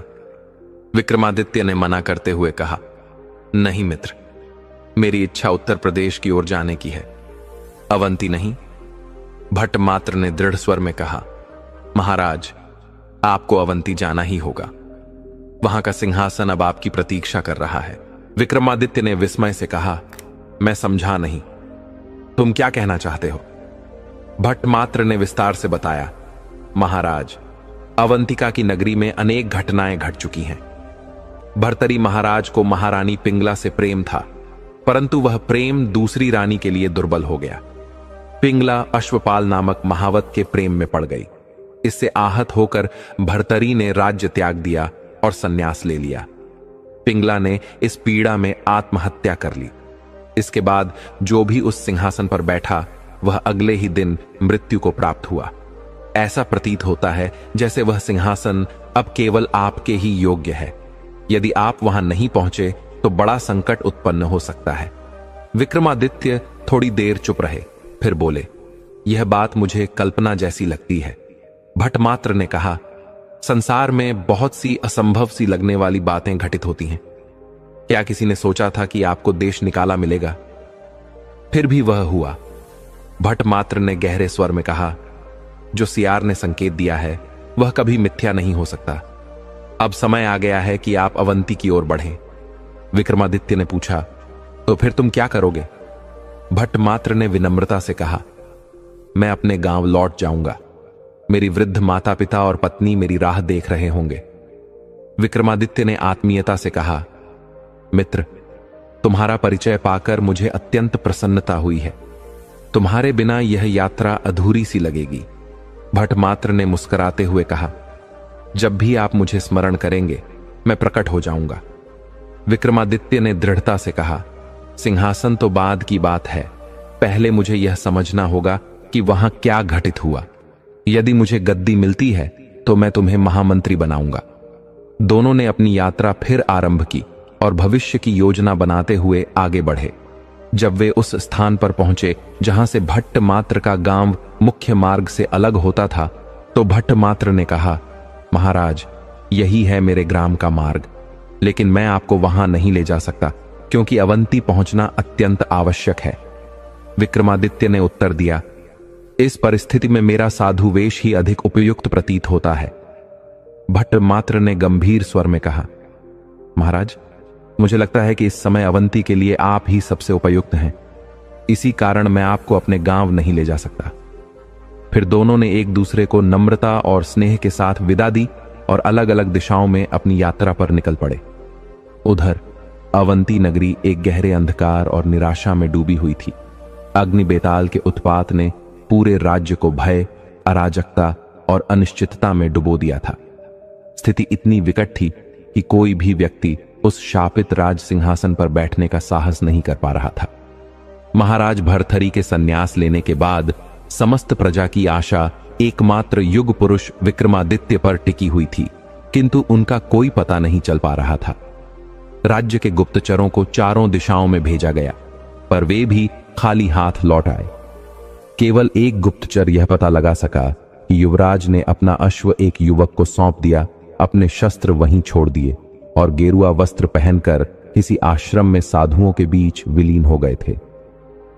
विक्रमादित्य ने मना करते हुए कहा, नहीं मित्र, मेरी इच्छा उत्तर प्रदेश की ओर जाने की है, अवंती नहीं। भट्टमात्र ने दृढ़ स्वर में कहा, महाराज, आपको अवंती जाना ही होगा। वहां का सिंहासन अब आपकी प्रतीक्षा कर रहा है। विक्रमादित्य ने विस्मय से कहा, मैं समझा नहीं, तुम क्या कहना चाहते हो? भट्टमात्र ने विस्तार से बताया, महाराज, अवंतिका की नगरी में अनेक घटनाएं घट चुकी हैं। भर्तरी महाराज को महारानी पिंगला से प्रेम था, परंतु वह प्रेम दूसरी रानी के लिए दुर्बल हो गया। पिंगला अश्वपाल नामक महावत के प्रेम में पड़ गई। इससे आहत होकर भर्तरी ने राज्य त्याग दिया और संन्यास ले लिया। पिंगला ने इस पीड़ा में आत्महत्या कर ली। इसके बाद जो भी उस सिंहासन पर बैठा वह अगले ही दिन मृत्यु को प्राप्त हुआ। ऐसा प्रतीत होता है जैसे वह सिंहासन अब केवल आपके ही योग्य है। यदि आप वहां नहीं पहुंचे तो बड़ा संकट उत्पन्न हो सकता है। विक्रमादित्य थोड़ी देर चुप रहे, फिर बोले, यह बात मुझे कल्पना जैसी लगती है। भट्टमात्र ने कहा, संसार में बहुत सी असंभव सी लगने वाली बातें घटित होती हैं। क्या किसी ने सोचा था कि आपको देश निकाला मिलेगा? फिर भी वह हुआ। भट्टमात्र ने गहरे स्वर में कहा, जो सियार ने संकेत दिया है वह कभी मिथ्या नहीं हो सकता। अब समय आ गया है कि आप अवंती की ओर बढ़ें। विक्रमादित्य ने पूछा, तो फिर तुम क्या करोगे? भट्टमात्र ने विनम्रता से कहा, मैं अपने गांव लौट जाऊंगा। मेरी वृद्ध माता पिता और पत्नी मेरी राह देख रहे होंगे। विक्रमादित्य ने आत्मीयता से कहा, मित्र, तुम्हारा परिचय पाकर मुझे अत्यंत प्रसन्नता हुई है। तुम्हारे बिना यह यात्रा अधूरी सी लगेगी। भट्टमात्र ने मुस्कुराते हुए कहा, जब भी आप मुझे स्मरण करेंगे मैं प्रकट हो जाऊंगा। विक्रमादित्य ने दृढ़ता से कहा, सिंहासन तो बाद की बात है, पहले मुझे यह समझना होगा कि वहां क्या घटित हुआ। यदि मुझे गद्दी मिलती है तो मैं तुम्हें महामंत्री बनाऊंगा। दोनों ने अपनी यात्रा फिर आरंभ की और भविष्य की योजना बनाते हुए आगे बढ़े। जब वे उस स्थान पर पहुंचे जहां से भट्टमात्र का गांव मुख्य मार्ग से अलग होता था, तो भट्टमात्र ने कहा, महाराज, यही है मेरे ग्राम का मार्ग, लेकिन मैं आपको वहां नहीं ले जा सकता क्योंकि अवंती पहुंचना अत्यंत आवश्यक है। विक्रमादित्य ने उत्तर दिया, इस परिस्थिति में मेरा साधु वेश ही अधिक उपयुक्त प्रतीत होता है। भट्ट मात्र ने गंभीर स्वर में कहा, महाराज, मुझे लगता है कि इस समय अवंती के लिए आप ही सबसे उपयुक्त हैं। इसी कारण मैं आपको अपने गांव नहीं ले जा सकता। फिर दोनों ने एक दूसरे को नम्रता और स्नेह के साथ विदा दी और अलग अलग दिशाओं में अपनी यात्रा पर निकल पड़े। उधर अवंती नगरी एक गहरे अंधकार और निराशा में डूबी हुई थी। अग्नि बेताल के उत्पात ने पूरे राज्य को भय, अराजकता और अनिश्चितता में डुबो दिया था। स्थिति इतनी विकट थी कि कोई भी व्यक्ति उस शापित राज सिंहासन पर बैठने का साहस नहीं कर पा रहा था। महाराज भर्तहरि के संन्यास लेने के बाद समस्त प्रजा की आशा एकमात्र युग पुरुष विक्रमादित्य पर टिकी हुई थी, किंतु उनका कोई पता नहीं चल पा रहा था। राज्य के गुप्तचरों को चारों दिशाओं में भेजा गया, पर वे भी खाली हाथ लौट आए। केवल एक गुप्तचर यह पता लगा सका कि युवराज ने अपना अश्व एक युवक को सौंप दिया, अपने शस्त्र वहीं छोड़ दिए और गेरुआ वस्त्र पहनकर किसी आश्रम में साधुओं के बीच विलीन हो गए थे।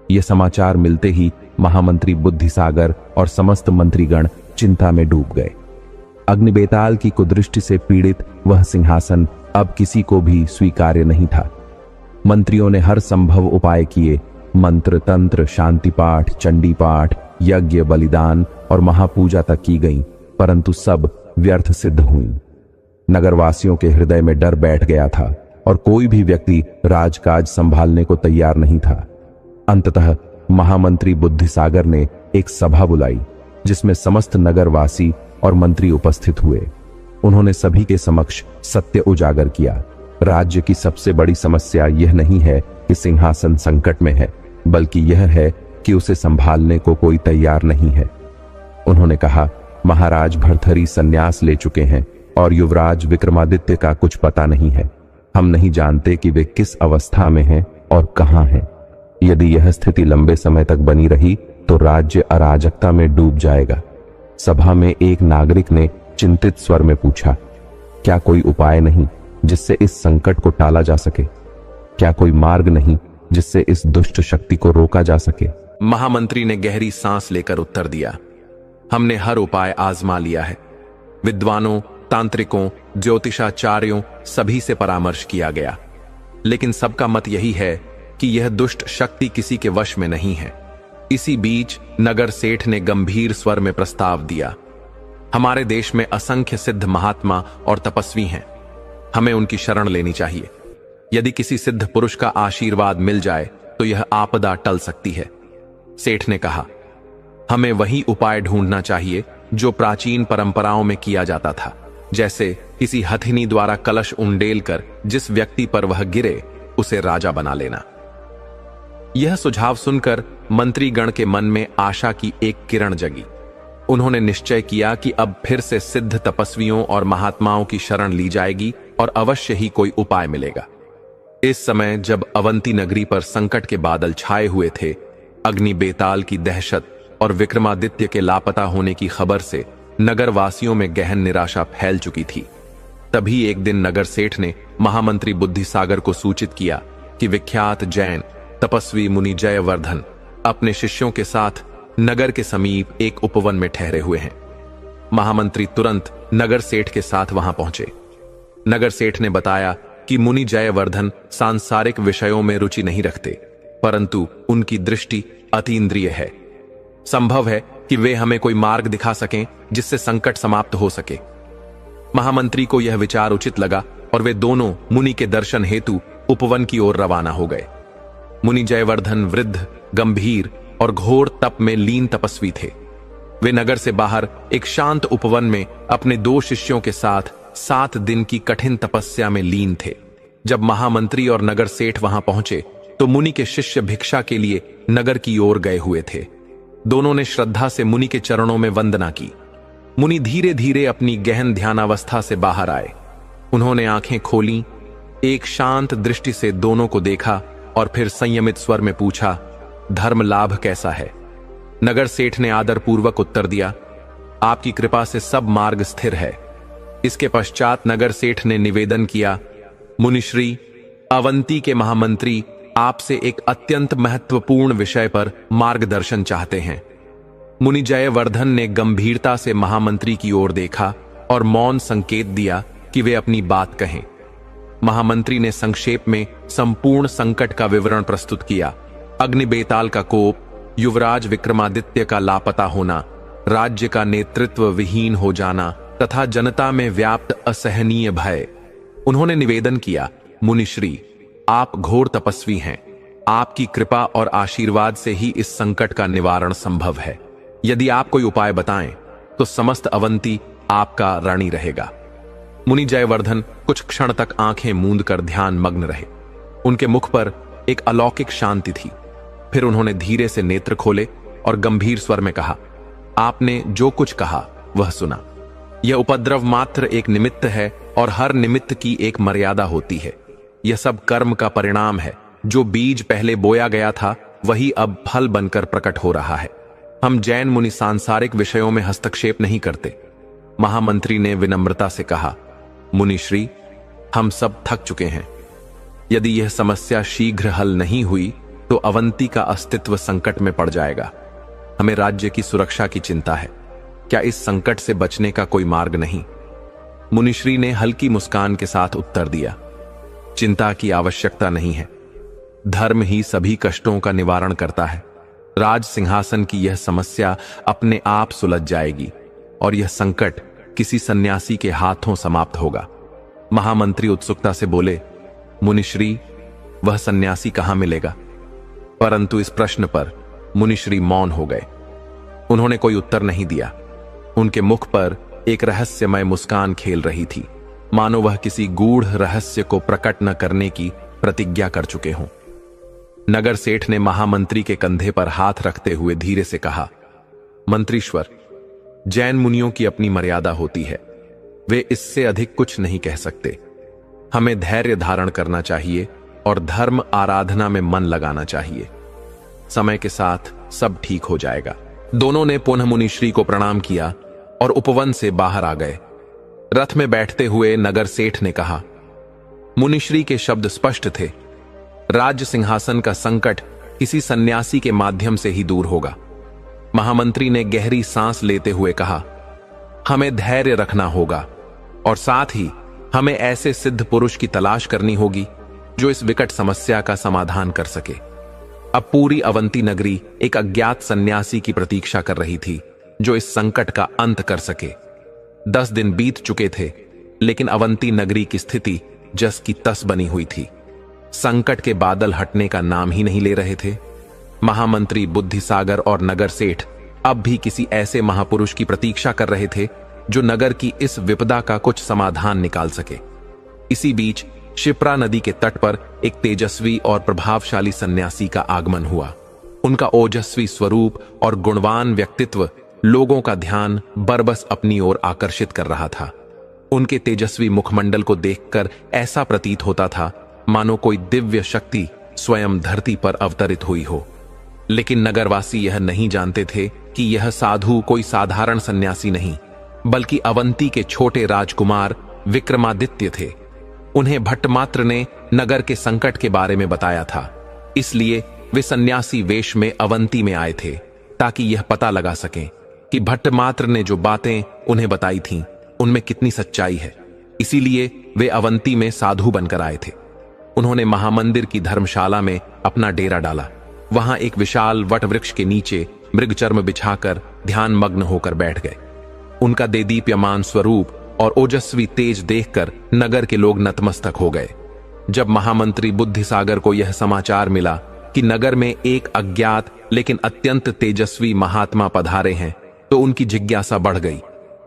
यह समाचार मिलते ही महामंत्री बुद्धिसागर और समस्त मंत्रीगण चिंता में डूब गए। अग्निबेताल की कुदृष्टि से पीड़ित वह सिंहासन अब किसी को भी स्वीकार्य नहीं था। मंत्रियों ने हर संभव उपाय किए, मंत्र, तंत्र, शांति पाठ, चंडी पाठ, यज्ञ, बलिदान और महापूजा तक की गई, परंतु सब व्यर्थ सिद्ध हुई। नगरवासियों के हृदय में डर बैठ गया था और कोई भी व्यक्ति राजकाज संभालने को तैयार नहीं था। अंततः महामंत्री बुद्धिसागर ने एक सभा बुलाई जिसमें समस्त नगरवासी और मंत्री उपस्थित हुए। उन्होंने सभी के समक्ष सत्य उजागर किया। राज्य की सबसे बड़ी समस्या यह नहीं है कि सिंहासन संकट में है, बल्कि यह है कि उसे संभालने को कोई तैयार नहीं है। उन्होंने कहा, महाराज भर्तहरि संन्यास ले चुके हैं और युवराज विक्रमादित्य का कुछ पता नहीं है। हम नहीं जानते कि वे किस अवस्था में हैं और कहां हैं। यदि यह स्थिति लंबे समय तक बनी रही तो राज्य अराजकता में डूब जाएगा। सभा में एक नागरिक ने चिंतित स्वर में पूछा, क्या कोई उपाय नहीं जिससे इस संकट को टाला जा सके? क्या कोई मार्ग नहीं जिससे इस दुष्ट शक्ति को रोका जा सके? महामंत्री ने गहरी सांस लेकर उत्तर दिया, हमने हर उपाय आजमा लिया है। विद्वानों, तांत्रिकों, ज्योतिषाचार्यों सभी से परामर्श किया गया, लेकिन सबका मत यही है कि यह दुष्ट शक्ति किसी के वश में नहीं है। इसी बीच नगर सेठ ने गंभीर स्वर में प्रस्ताव दिया, हमारे देश में असंख्य सिद्ध महात्मा और तपस्वी हैं, हमें उनकी शरण लेनी चाहिए। यदि किसी सिद्ध पुरुष का आशीर्वाद मिल जाए तो यह आपदा टल सकती है। सेठ ने कहा, हमें वही उपाय ढूंढना चाहिए जो प्राचीन परंपराओं में किया जाता था, जैसे किसी हथिनी द्वारा कलश उंडेल कर जिस व्यक्ति पर वह गिरे उसे राजा बना लेना। यह सुझाव सुनकर मंत्रीगण के मन में आशा की एक किरण जगी। उन्होंने निश्चय किया कि अब फिर से सिद्ध तपस्वियों और महात्माओं की शरण ली जाएगी और अवश्य ही कोई उपाय मिलेगा। इस समय जब अवंती नगरी पर संकट के बादल छाए हुए थे, अग्नि बेताल की दहशत और विक्रमादित्य के लापता होने की खबर से नगरवासियों में गहन निराशा फैल चुकी थी। तभी एक दिन नगर सेठ ने महामंत्री बुद्धिसागर को सूचित किया कि विख्यात जैन तपस्वी मुनि जयवर्धन अपने शिष्यों के साथ नगर के समीप एक उपवन में ठहरे हुए हैं। महामंत्री तुरंत नगर सेठ के साथ वहां पहुंचे। नगर सेठ ने बताया कि मुनि जयवर्धन सांसारिक विषयों में रुचि नहीं रखते, परंतु उनकी दृष्टि अतीन्द्रिय है। संभव है कि वे हमें कोई मार्ग दिखा सकें जिससे संकट समाप्त हो सके। महामंत्री को यह विचार उचित लगा और वे दोनों मुनि के दर्शन हेतु उपवन की ओर रवाना हो गए। मुनि जयवर्धन वृद्ध, गंभीर और घोर तप में लीन तपस्वी थे। वे नगर से बाहर एक शांत उपवन में अपने 2 शिष्यों के साथ 7 दिन की कठिन तपस्या में लीन थे। जब महामंत्री और नगर सेठ वहां पहुंचे तो मुनि के शिष्य भिक्षा के लिए नगर की ओर गए हुए थे। दोनों ने श्रद्धा से मुनि के चरणों में वंदना की। मुनि धीरे धीरे अपनी गहन ध्यानावस्था से बाहर आए। उन्होंने आंखें खोली, एक शांत दृष्टि से दोनों को देखा और फिर संयमित स्वर में पूछा, धर्म लाभ कैसा है? नगर सेठ ने आदरपूर्वक उत्तर दिया, आपकी कृपा से सब मार्ग स्थिर है। इसके पश्चात नगर सेठ ने निवेदन किया, मुनिश्री, अवंती के महामंत्री आपसे एक अत्यंत महत्वपूर्ण विषय पर मार्गदर्शन चाहते हैं। मुनि जयवर्धन ने गंभीरता से महामंत्री की ओर देखा और मौन संकेत दिया कि वे अपनी बात कहें। महामंत्री ने संक्षेप में संपूर्ण संकट का विवरण प्रस्तुत किया। अग्निबेताल का कोप, युवराज विक्रमादित्य का लापता होना, राज्य का नेतृत्व विहीन हो जाना तथा जनता में व्याप्त असहनीय भय। उन्होंने निवेदन किया, मुनिश्री, आप घोर तपस्वी हैं। आपकी कृपा और आशीर्वाद से ही इस संकट का निवारण संभव है। यदि आप कोई उपाय बताएं तो समस्त अवंती आपका ऋणी रहेगा। मुनि जयवर्धन कुछ क्षण तक आंखें मूंद कर ध्यान मग्न रहे। उनके मुख पर एक अलौकिक शांति थी। फिर उन्होंने धीरे से नेत्र खोले और गंभीर स्वर में कहा, आपने जो कुछ कहा वह सुना। यह उपद्रव मात्र एक निमित्त है और हर निमित्त की एक मर्यादा होती है। यह सब कर्म का परिणाम है। जो बीज पहले बोया गया था वही अब फल बनकर प्रकट हो रहा है। हम जैन मुनि सांसारिक विषयों में हस्तक्षेप नहीं करते। महामंत्री ने विनम्रता से कहा, मुनिश्री, हम सब थक चुके हैं। यदि यह समस्या शीघ्र हल नहीं हुई तो अवंती का अस्तित्व संकट में पड़ जाएगा। हमें राज्य की सुरक्षा की चिंता है। क्या इस संकट से बचने का कोई मार्ग नहीं? मुनिश्री ने हल्की मुस्कान के साथ उत्तर दिया, चिंता की आवश्यकता नहीं है। धर्म ही सभी कष्टों का निवारण करता है। राज सिंहासन की यह समस्या अपने आप सुलझ जाएगी और यह संकट किसी सन्यासी के हाथों समाप्त होगा। महामंत्री उत्सुकता से बोले, मुनिश्री, वह सन्यासी कहां मिलेगा? परंतु इस प्रश्न पर मुनिश्री मौन हो गए। उन्होंने कोई उत्तर नहीं दिया। उनके मुख पर एक रहस्यमय मुस्कान खेल रही थी, मानो वह किसी गूढ़ रहस्य को प्रकट न करने की प्रतिज्ञा कर चुके हों। नगर सेठ ने महामंत्री के कंधे पर हाथ रखते हुए धीरे से कहा, मंत्रीश्वर, जैन मुनियों की अपनी मर्यादा होती है। वे इससे अधिक कुछ नहीं कह सकते। हमें धैर्य धारण करना चाहिए और धर्म आराधना में मन लगाना चाहिए। समय के साथ सब ठीक हो जाएगा। दोनों ने पुनः मुनिश्री को प्रणाम किया और उपवन से बाहर आ गए। रथ में बैठते हुए नगर सेठ ने कहा, मुनिश्री के शब्द स्पष्ट थे। राज्य सिंहासन का संकट किसी सन्यासी के माध्यम से ही दूर होगा। महामंत्री ने गहरी सांस लेते हुए कहा, हमें धैर्य रखना होगा और साथ ही हमें ऐसे सिद्ध पुरुष की तलाश करनी होगी जो इस विकट समस्या का समाधान कर सके। अब पूरी अवंती नगरी एक अज्ञात सन्यासी की प्रतीक्षा कर रही थी जो इस संकट का अंत कर सके। 10 दिन बीत चुके थे, लेकिन अवंती नगरी की स्थिति जस की तस बनी हुई थी। संकट के बादल हटने का नाम ही नहीं ले रहे थे। महामंत्री बुद्धिसागर और नगर सेठ अब भी किसी ऐसे महापुरुष की प्रतीक्षा कर रहे थे जो नगर की इस विपदा का कुछ समाधान निकाल सके। इसी बीच शिप्रा नदी के तट पर एक तेजस्वी और प्रभावशाली सन्यासी का आगमन हुआ। उनका ओजस्वी स्वरूप और गुणवान व्यक्तित्व लोगों का ध्यान बरबस अपनी ओर आकर्षित कर रहा था। उनके तेजस्वी मुखमंडल को देखकर ऐसा प्रतीत होता था मानो कोई दिव्य शक्ति स्वयं धरती पर अवतरित हुई हो। लेकिन नगरवासी यह नहीं जानते थे कि यह साधु कोई साधारण सन्यासी नहीं, बल्कि अवंती के छोटे राजकुमार विक्रमादित्य थे। उन्हें भट्टमात्र ने नगर के संकट के बारे में बताया था, इसलिए वे सन्यासी वेश में अवंती में आए थे ताकि यह पता लगा सकें कि भट्टमात्र ने जो बातें उन्हें बताई थीं उनमें कितनी सच्चाई है। इसीलिए वे अवंती में साधु बनकर आए थे। उन्होंने महामंदिर की धर्मशाला में अपना डेरा डाला। वहां एक विशाल वटवृक्ष के नीचे मृगचर्म बिछाकर ध्यान मग्न होकर बैठ गए। उनका देदीप्यमान स्वरूप और ओजस्वी तेज देखकर नगर के लोग नतमस्तक हो गए। जब महामंत्री बुद्धिसागर को यह समाचार मिला कि नगर में एक अज्ञात लेकिन अत्यंत तेजस्वी महात्मा पधारे हैं, तो उनकी जिज्ञासा बढ़ गई।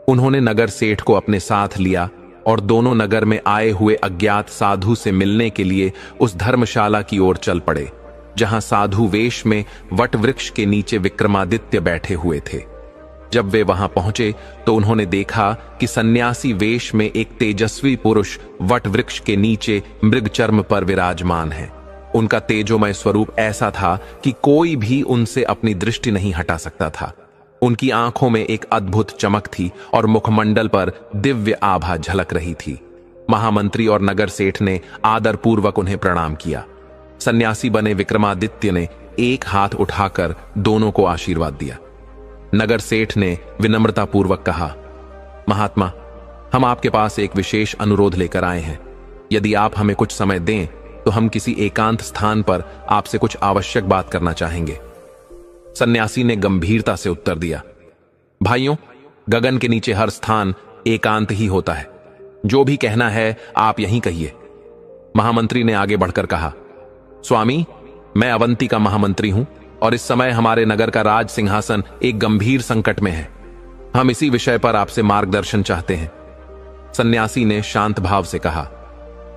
उन्होंने नगर सेठ को अपने साथ लिया और दोनों नगर में आए हुए अज्ञात साधु से मिलने के लिए उस धर्मशाला की ओर चल पड़े, जहां साधु वेश में वटवृक्ष के नीचे विक्रमादित्य बैठे हुए थे। जब वे वहां पहुंचे तो उन्होंने देखा कि सन्यासी वेश में एक तेजस्वी पुरुष वटवृक्ष के नीचे मृगचर्म पर विराजमान है। उनका तेजोमय स्वरूप ऐसा था कि कोई भी उनसे अपनी दृष्टि नहीं हटा सकता था। उनकी आंखों में एक अद्भुत चमक थी और मुखमंडल पर दिव्य आभा झलक रही थी। महामंत्री और नगर सेठ ने आदरपूर्वक उन्हें प्रणाम किया। सन्यासी बने विक्रमादित्य ने एक हाथ उठाकर दोनों को आशीर्वाद दिया। नगर सेठ ने विनम्रतापूर्वक कहा, महात्मा, हम आपके पास एक विशेष अनुरोध लेकर आए हैं। यदि आप हमें कुछ समय दें तो हम किसी एकांत स्थान पर आपसे कुछ आवश्यक बात करना चाहेंगे। सन्यासी ने गंभीरता से उत्तर दिया, भाइयों, गगन के नीचे हर स्थान एकांत ही होता है। जो भी कहना है आप यहीं कहिए। महामंत्री ने आगे बढ़कर कहा, स्वामी, मैं अवंती का महामंत्री हूं और इस समय हमारे नगर का राज सिंहासन एक गंभीर संकट में है। हम इसी विषय पर आपसे मार्गदर्शन चाहते हैं। सन्यासी ने शांत भाव से कहा,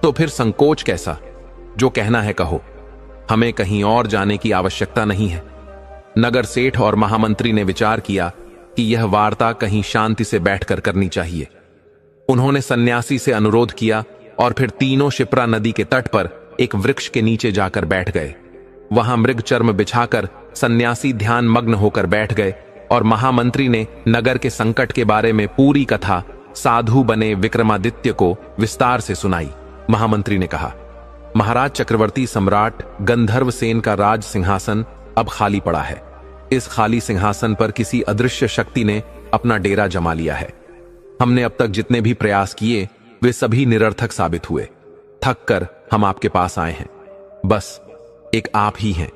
तो फिर संकोच कैसा? जो कहना है कहो, हमें कहीं और जाने की आवश्यकता नहीं है। नगर सेठ और महामंत्री ने विचार किया कि यह वार्ता कहीं शांति से बैठकर करनी चाहिए। उन्होंने सन्यासी से अनुरोध किया और फिर तीनों शिप्रा नदी के तट पर एक वृक्ष के नीचे जाकर बैठ गए। वहां मृग चर्म बिछाकर सन्यासी ध्यान मग्न होकर बैठ गए और महामंत्री ने नगर के संकट के बारे में पूरी कथा साधु बने विक्रमादित्य को विस्तार से सुनाई। महामंत्री ने कहा, महाराज चक्रवर्ती सम्राट गंधर्वसेन का राज सिंहासन अब खाली पड़ा है। इस खाली सिंहासन पर किसी अदृश्य शक्ति ने अपना डेरा जमा लिया है। हमने अब तक जितने भी प्रयास किए वे सभी निरर्थक साबित हुए। थक कर हम आपके पास आए हैं। बस एक आप ही हैं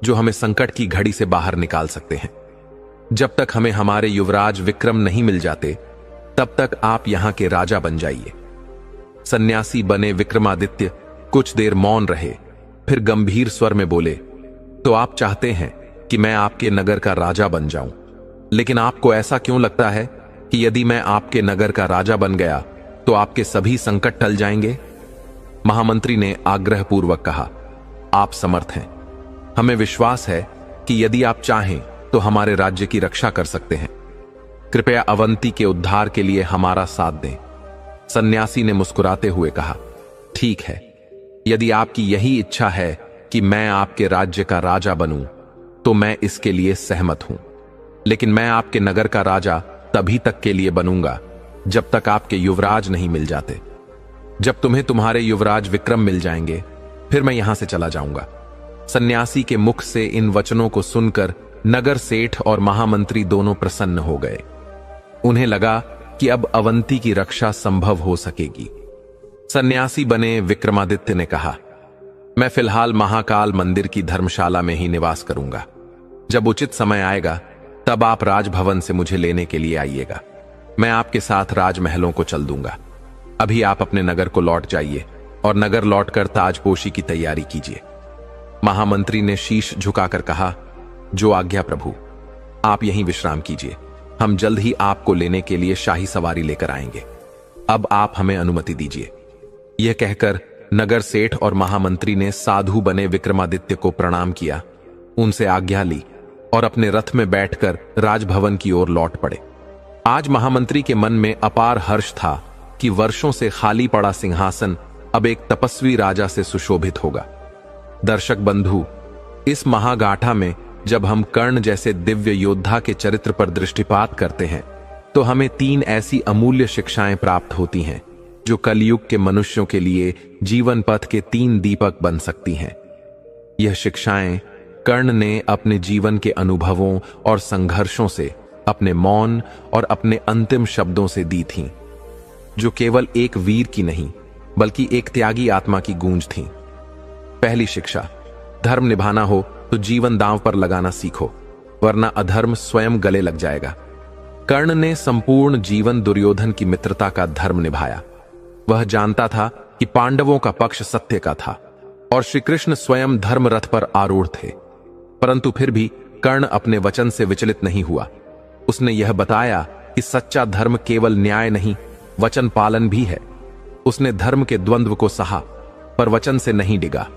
जो हमें संकट की घड़ी से बाहर निकाल सकते हैं। जब तक हमें हमारे युवराज विक्रम नहीं मिल जाते तब तक आप यहां के राजा बन जाइए। सन्यासी बने विक्रमादित्य कुछ देर मौन रहे, फिर गंभीर स्वर में बोले, तो आप चाहते हैं कि मैं आपके नगर का राजा बन जाऊं, लेकिन आपको ऐसा क्यों लगता है कि यदि मैं आपके नगर का राजा बन गया तो आपके सभी संकट टल जाएंगे? महामंत्री ने आग्रहपूर्वक कहा, आप समर्थ हैं। हमें विश्वास है कि यदि आप चाहें तो हमारे राज्य की रक्षा कर सकते हैं। कृपया अवंती के उद्धार के लिए हमारा साथ दें। सन्यासी ने मुस्कुराते हुए कहा, ठीक है, यदि आपकी यही इच्छा है कि मैं आपके राज्य का राजा बनूं तो मैं इसके लिए सहमत हूं, लेकिन मैं आपके नगर का राजा तभी तक के लिए बनूंगा जब तक आपके युवराज नहीं मिल जाते। जब तुम्हें तुम्हारे युवराज विक्रम मिल जाएंगे फिर मैं यहां से चला जाऊंगा। सन्यासी के मुख से इन वचनों को सुनकर नगर सेठ और महामंत्री दोनों प्रसन्न हो गए। उन्हें लगा कि अब अवंती की रक्षा संभव हो सकेगी। सन्यासी बने विक्रमादित्य ने कहा, मैं फिलहाल महाकाल मंदिर की धर्मशाला में ही निवास करूंगा। जब उचित समय आएगा तब आप राजभवन से मुझे लेने के लिए आइएगा। मैं आपके साथ राजमहलों को चल दूंगा। अभी आप अपने नगर को लौट जाइए और नगर लौटकर ताजपोशी की तैयारी कीजिए। महामंत्री ने शीश झुकाकर कहा, जो आज्ञा प्रभु। आप यहीं विश्राम कीजिए, हम जल्द ही आपको लेने के लिए शाही सवारी लेकर आएंगे। अब आप हमें अनुमति दीजिए। यह कहकर नगर सेठ और महामंत्री ने साधु बने विक्रमादित्य को प्रणाम किया, उनसे आज्ञा ली और अपने रथ में बैठकर राजभवन की ओर लौट पड़े। आज महामंत्री के मन में अपार हर्ष था कि वर्षों से खाली पड़ा सिंहासन अब एक तपस्वी राजा से सुशोभित होगा। दर्शक बंधु, इस महागाथा में जब हम कर्ण जैसे दिव्य योद्धा के चरित्र पर दृष्टिपात करते हैं तो हमें 3 ऐसी अमूल्य शिक्षाएं प्राप्त होती हैं जो कलयुग के मनुष्यों के लिए जीवन पथ के 3 दीपक बन सकती हैं। यह शिक्षाएं कर्ण ने अपने जीवन के अनुभवों और संघर्षों से, अपने मौन और अपने अंतिम शब्दों से दी थीं, जो केवल एक वीर की नहीं बल्कि एक त्यागी आत्मा की गूंज थीं। पहली शिक्षा, धर्म निभाना हो तो जीवन दांव पर लगाना सीखो, वरना अधर्म स्वयं गले लग जाएगा। कर्ण ने संपूर्ण जीवन दुर्योधन की मित्रता का धर्म निभाया। वह जानता था कि पांडवों का पक्ष सत्य का था और श्री कृष्ण स्वयं धर्म रथ पर आरूढ़ थे, परंतु फिर भी कर्ण अपने वचन से विचलित नहीं हुआ। उसने यह बताया कि सच्चा धर्म केवल न्याय नहीं, वचन पालन भी है। उसने धर्म के द्वंद्व को सहा पर वचन से नहीं डिगा।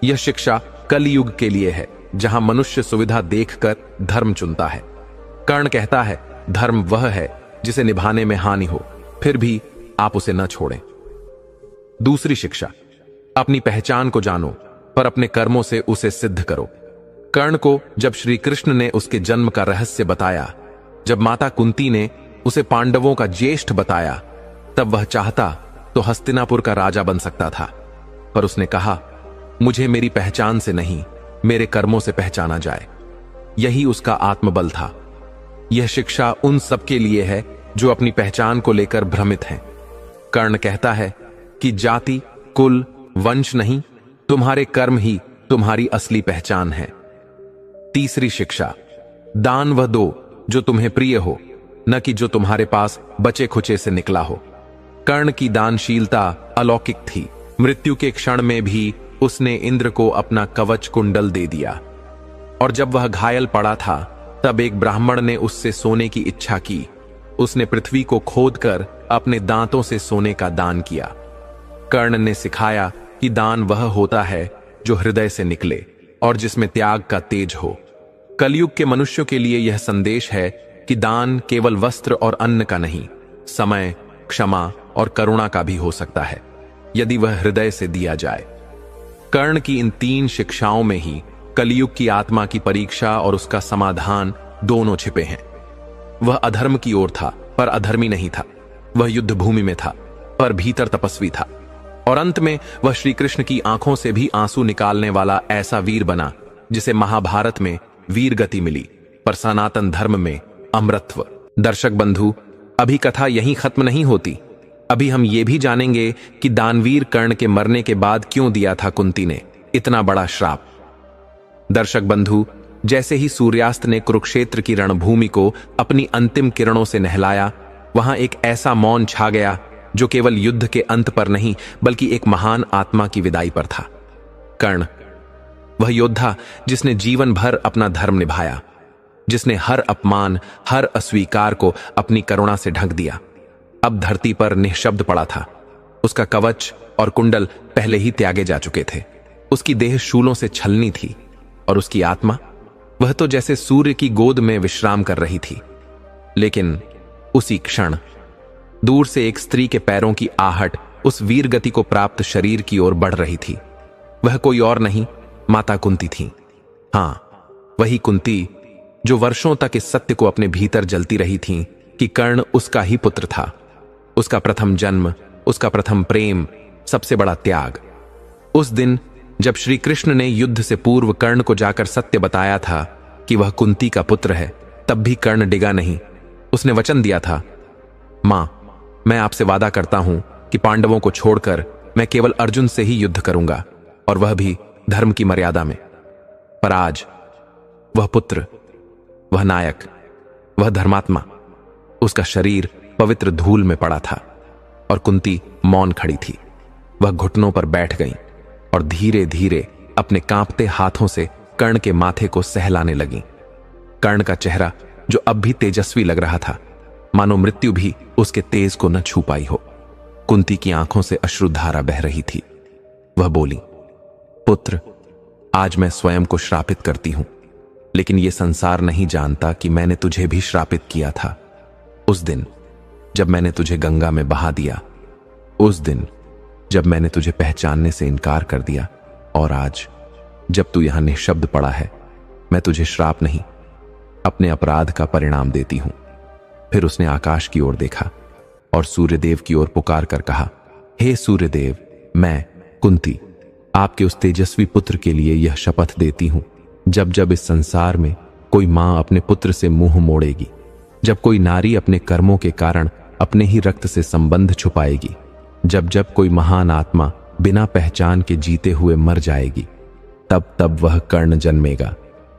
यह शिक्षा कलयुग के लिए है, जहां मनुष्य सुविधा देखकर धर्म चुनता है। कर्ण कहता है, धर्म वह है जिसे निभाने में हानि हो, फिर भी आप उसे न छोड़ें। दूसरी शिक्षा, अपनी पहचान को जानो पर अपने कर्मों से उसे सिद्ध करो। कर्ण को जब श्री कृष्ण ने उसके जन्म का रहस्य बताया, जब माता कुंती ने उसे पांडवों का ज्येष्ठ बताया, तब वह चाहता तो हस्तिनापुर का राजा बन सकता था, पर उसने कहा, मुझे मेरी पहचान से नहीं, मेरे कर्मों से पहचाना जाए। यही उसका आत्मबल था। यह शिक्षा उन सबके लिए है जो अपनी पहचान को लेकर भ्रमित हैं। कर्ण कहता है कि जाति, कुल, वंश नहीं, तुम्हारे कर्म ही तुम्हारी असली पहचान है। तीसरी शिक्षा, दान वह दो जो तुम्हें प्रिय हो, न कि जो तुम्हारे पास बचे खुचे से निकला हो। कर्ण की दानशीलता अलौकिक थी। मृत्यु के क्षण में भी उसने इंद्र को अपना कवच कुंडल दे दिया, और जब वह घायल पड़ा था तब एक ब्राह्मण ने उससे सोने की इच्छा की। उसने पृथ्वी को खोदकर अपने दांतों से सोने का दान किया। कर्ण ने सिखाया कि दान वह होता है जो हृदय से निकले और जिसमें त्याग का तेज हो। कलयुग के मनुष्यों के लिए यह संदेश है कि दान केवल वस्त्र और अन्न का नहीं, समय, क्षमा और करुणा का भी हो सकता है, यदि वह हृदय से दिया जाए। कर्ण की इन 3 शिक्षाओं में ही कलयुग की आत्मा की परीक्षा और उसका समाधान दोनों छिपे हैं। वह अधर्म की ओर था पर अधर्मी नहीं था। वह युद्ध भूमि में था पर भीतर तपस्वी था। और अंत में वह श्री कृष्ण की आंखों से भी आंसू निकालने वाला ऐसा वीर बना जिसे महाभारत में वीर गति मिली, पर सनातन धर्म में अमरत्व। दर्शक बंधु, अभी कथा यहीं खत्म नहीं होती। अभी हम ये भी जानेंगे कि दानवीर कर्ण के मरने के बाद क्यों दिया था कुंती ने इतना बड़ा श्राप। दर्शक बंधु, जैसे ही सूर्यास्त ने कुरुक्षेत्र की रणभूमि को अपनी अंतिम किरणों से नहलाया, वहां एक ऐसा मौन छा गया जो केवल युद्ध के अंत पर नहीं बल्कि एक महान आत्मा की विदाई पर था। कर्ण, वह योद्धा जिसने जीवन भर अपना धर्म निभाया, जिसने हर अपमान, हर अस्वीकार को अपनी करुणा से ढक दिया, अब धरती पर निःशब्द पड़ा था। उसका कवच और कुंडल पहले ही त्यागे जा चुके थे। उसकी देह शूलों से छलनी थी और उसकी आत्मा, वह तो जैसे सूर्य की गोद में विश्राम कर रही थी। लेकिन उसी क्षण दूर से एक स्त्री के पैरों की आहट उस वीर गति को प्राप्त शरीर की ओर बढ़ रही थी। वह कोई और नहीं, माता कुंती थी। हां, वही कुंती जो वर्षों तक इस सत्य को अपने भीतर जलती रही थी कि कर्ण उसका ही पुत्र था। उसका प्रथम जन्म, उसका प्रथम प्रेम, सबसे बड़ा त्याग। उस दिन जब श्री कृष्ण ने युद्ध से पूर्व कर्ण को जाकर सत्य बताया था कि वह कुंती का पुत्र है, तब भी कर्ण डिगा नहीं। उसने वचन दिया था, मां, मैं आपसे वादा करता हूं कि पांडवों को छोड़कर मैं केवल अर्जुन से ही युद्ध करूंगा, और वह भी धर्म की मर्यादा में। पर आज वह पुत्र, वह नायक, वह धर्मात्मा, उसका शरीर पवित्र धूल में पड़ा था और कुंती मौन खड़ी थी। वह घुटनों पर बैठ गई और धीरे धीरे अपने कांपते हाथों से कर्ण के माथे को सहलाने लगी। कर्ण का चेहरा जो अब भी तेजस्वी लग रहा था, मानो मृत्यु भी उसके तेज को न छू पाई हो। कुंती की आंखों से अश्रुधारा बह रही थी। वह बोली, पुत्र, आज मैं स्वयं को श्रापित करती हूं, लेकिन यह संसार नहीं जानता कि मैंने तुझे भी श्रापित किया था। उस दिन जब मैंने तुझे गंगा में बहा दिया, उस दिन जब मैंने तुझे पहचानने से इनकार कर दिया, और आज जब तू यहां निःशब्द पड़ा है, मैं तुझे श्राप नहीं, अपने अपराध का परिणाम देती हूं। फिर उसने आकाश की ओर देखा और सूर्यदेव की ओर पुकार कर कहा, हे सूर्यदेव, मैं कुंती आपके उस तेजस्वी पुत्र के लिए यह शपथ देती हूं, जब जब इस संसार में कोई मां अपने पुत्र से मुंह मोड़ेगी, जब कोई नारी अपने कर्मों के कारण अपने ही रक्त से संबंध छुपाएगी, जब जब कोई महान आत्मा बिना पहचान के जीते हुए मर जाएगी, तब तब वह कर्ण जन्मेगा।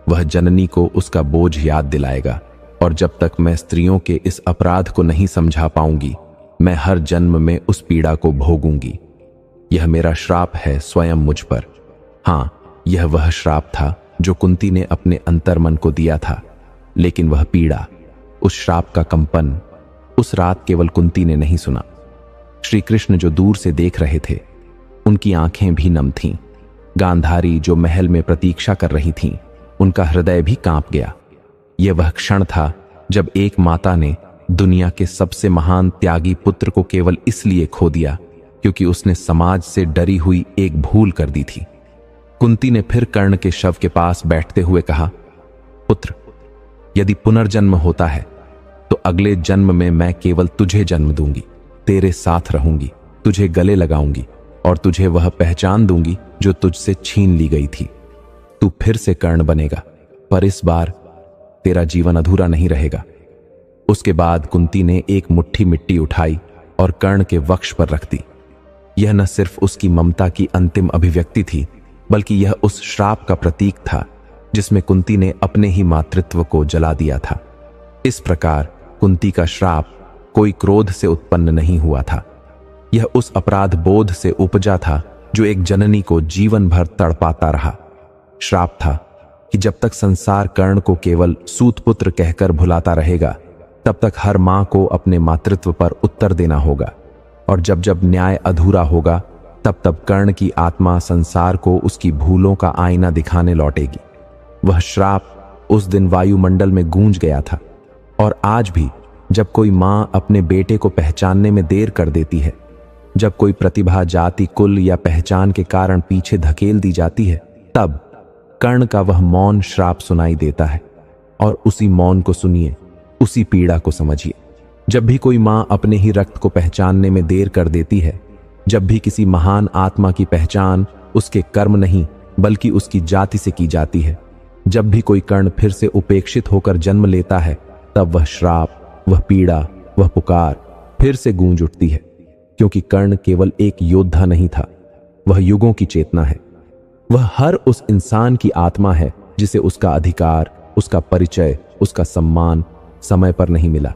वह जननी को उसका बोझ याद दिलाएगा, और जब तक मैं स्त्रियों के इस अपराध को नहीं समझा पाऊंगी, मैं हर जन्म में उस पीड़ा को भोगूंगी। यह मेरा श्राप है स्वयं मुझ पर। हां, यह वह श्राप था जो कुंती ने अपने अंतर्मन को दिया था, लेकिन वह पीड़ा, उस श्राप का कंपन उस रात केवल कुंती ने नहीं सुना। श्री कृष्ण जो दूर से देख रहे थे, उनकी आंखें भी नम थीं। गांधारी जो महल में प्रतीक्षा कर रही थीं, उनका हृदय भी कांप गया। यह वह क्षण था जब एक माता ने दुनिया के सबसे महान त्यागी पुत्र को केवल इसलिए खो दिया क्योंकि उसने समाज से डरी हुई एक भूल कर दी थी। कुंती ने फिर कर्ण के शव के पास बैठते हुए कहा, पुत्र, यदि पुनर्जन्म होता है तो अगले जन्म में मैं केवल तुझे जन्म दूंगी, तेरे साथ रहूंगी, तुझे गले लगाऊंगी और तुझे वह पहचान दूंगी जो तुझसे छीन ली गई थी। तू फिर से कर्ण बनेगा, पर इस बार तेरा जीवन अधूरा नहीं रहेगा। उसके बाद कुंती ने एक मुट्ठी मिट्टी उठाई और कर्ण के वक्ष पर रख दी। यह न सिर्फ उसकी ममता की अंतिम अभिव्यक्ति थी, बल्कि यह उस श्राप का प्रतीक था जिसमें कुंती ने अपने ही मातृत्व को जला दिया था। इस प्रकार कुंती का श्राप कोई क्रोध से उत्पन्न नहीं हुआ था। यह उस अपराध बोध से उपजा था जो एक जननी को जीवन भर तड़पाता रहा। श्राप था कि जब तक संसार कर्ण को केवल सूतपुत्र कहकर भुलाता रहेगा, तब तक हर मां को अपने मातृत्व पर उत्तर देना होगा, और जब जब न्याय अधूरा होगा, तब तब कर्ण की आत्मा संसार को उसकी भूलों का आईना दिखाने लौटेगी। वह श्राप उस दिन वायुमंडल में गूंज गया था, और आज भी जब कोई मां अपने बेटे को पहचानने में देर कर देती है, जब कोई प्रतिभा जाति कुल या पहचान के कारण पीछे धकेल दी जाती है, तब कर्ण का वह मौन श्राप सुनाई देता है। और उसी मौन को सुनिए, उसी पीड़ा को समझिए। जब भी कोई मां अपने ही रक्त को पहचानने में देर कर देती है, जब भी किसी महान आत्मा की पहचान उसके कर्म नहीं बल्कि उसकी जाति से की जाती है, जब भी कोई कर्ण फिर से उपेक्षित होकर जन्म लेता है, तब वह श्राप, वह पीड़ा, वह पुकार फिर से गूंज उठती है। क्योंकि कर्ण केवल एक योद्धा नहीं था, वह युगों की चेतना है। वह हर उस इंसान की आत्मा है जिसे उसका अधिकार, उसका परिचय, उसका सम्मान समय पर नहीं मिला।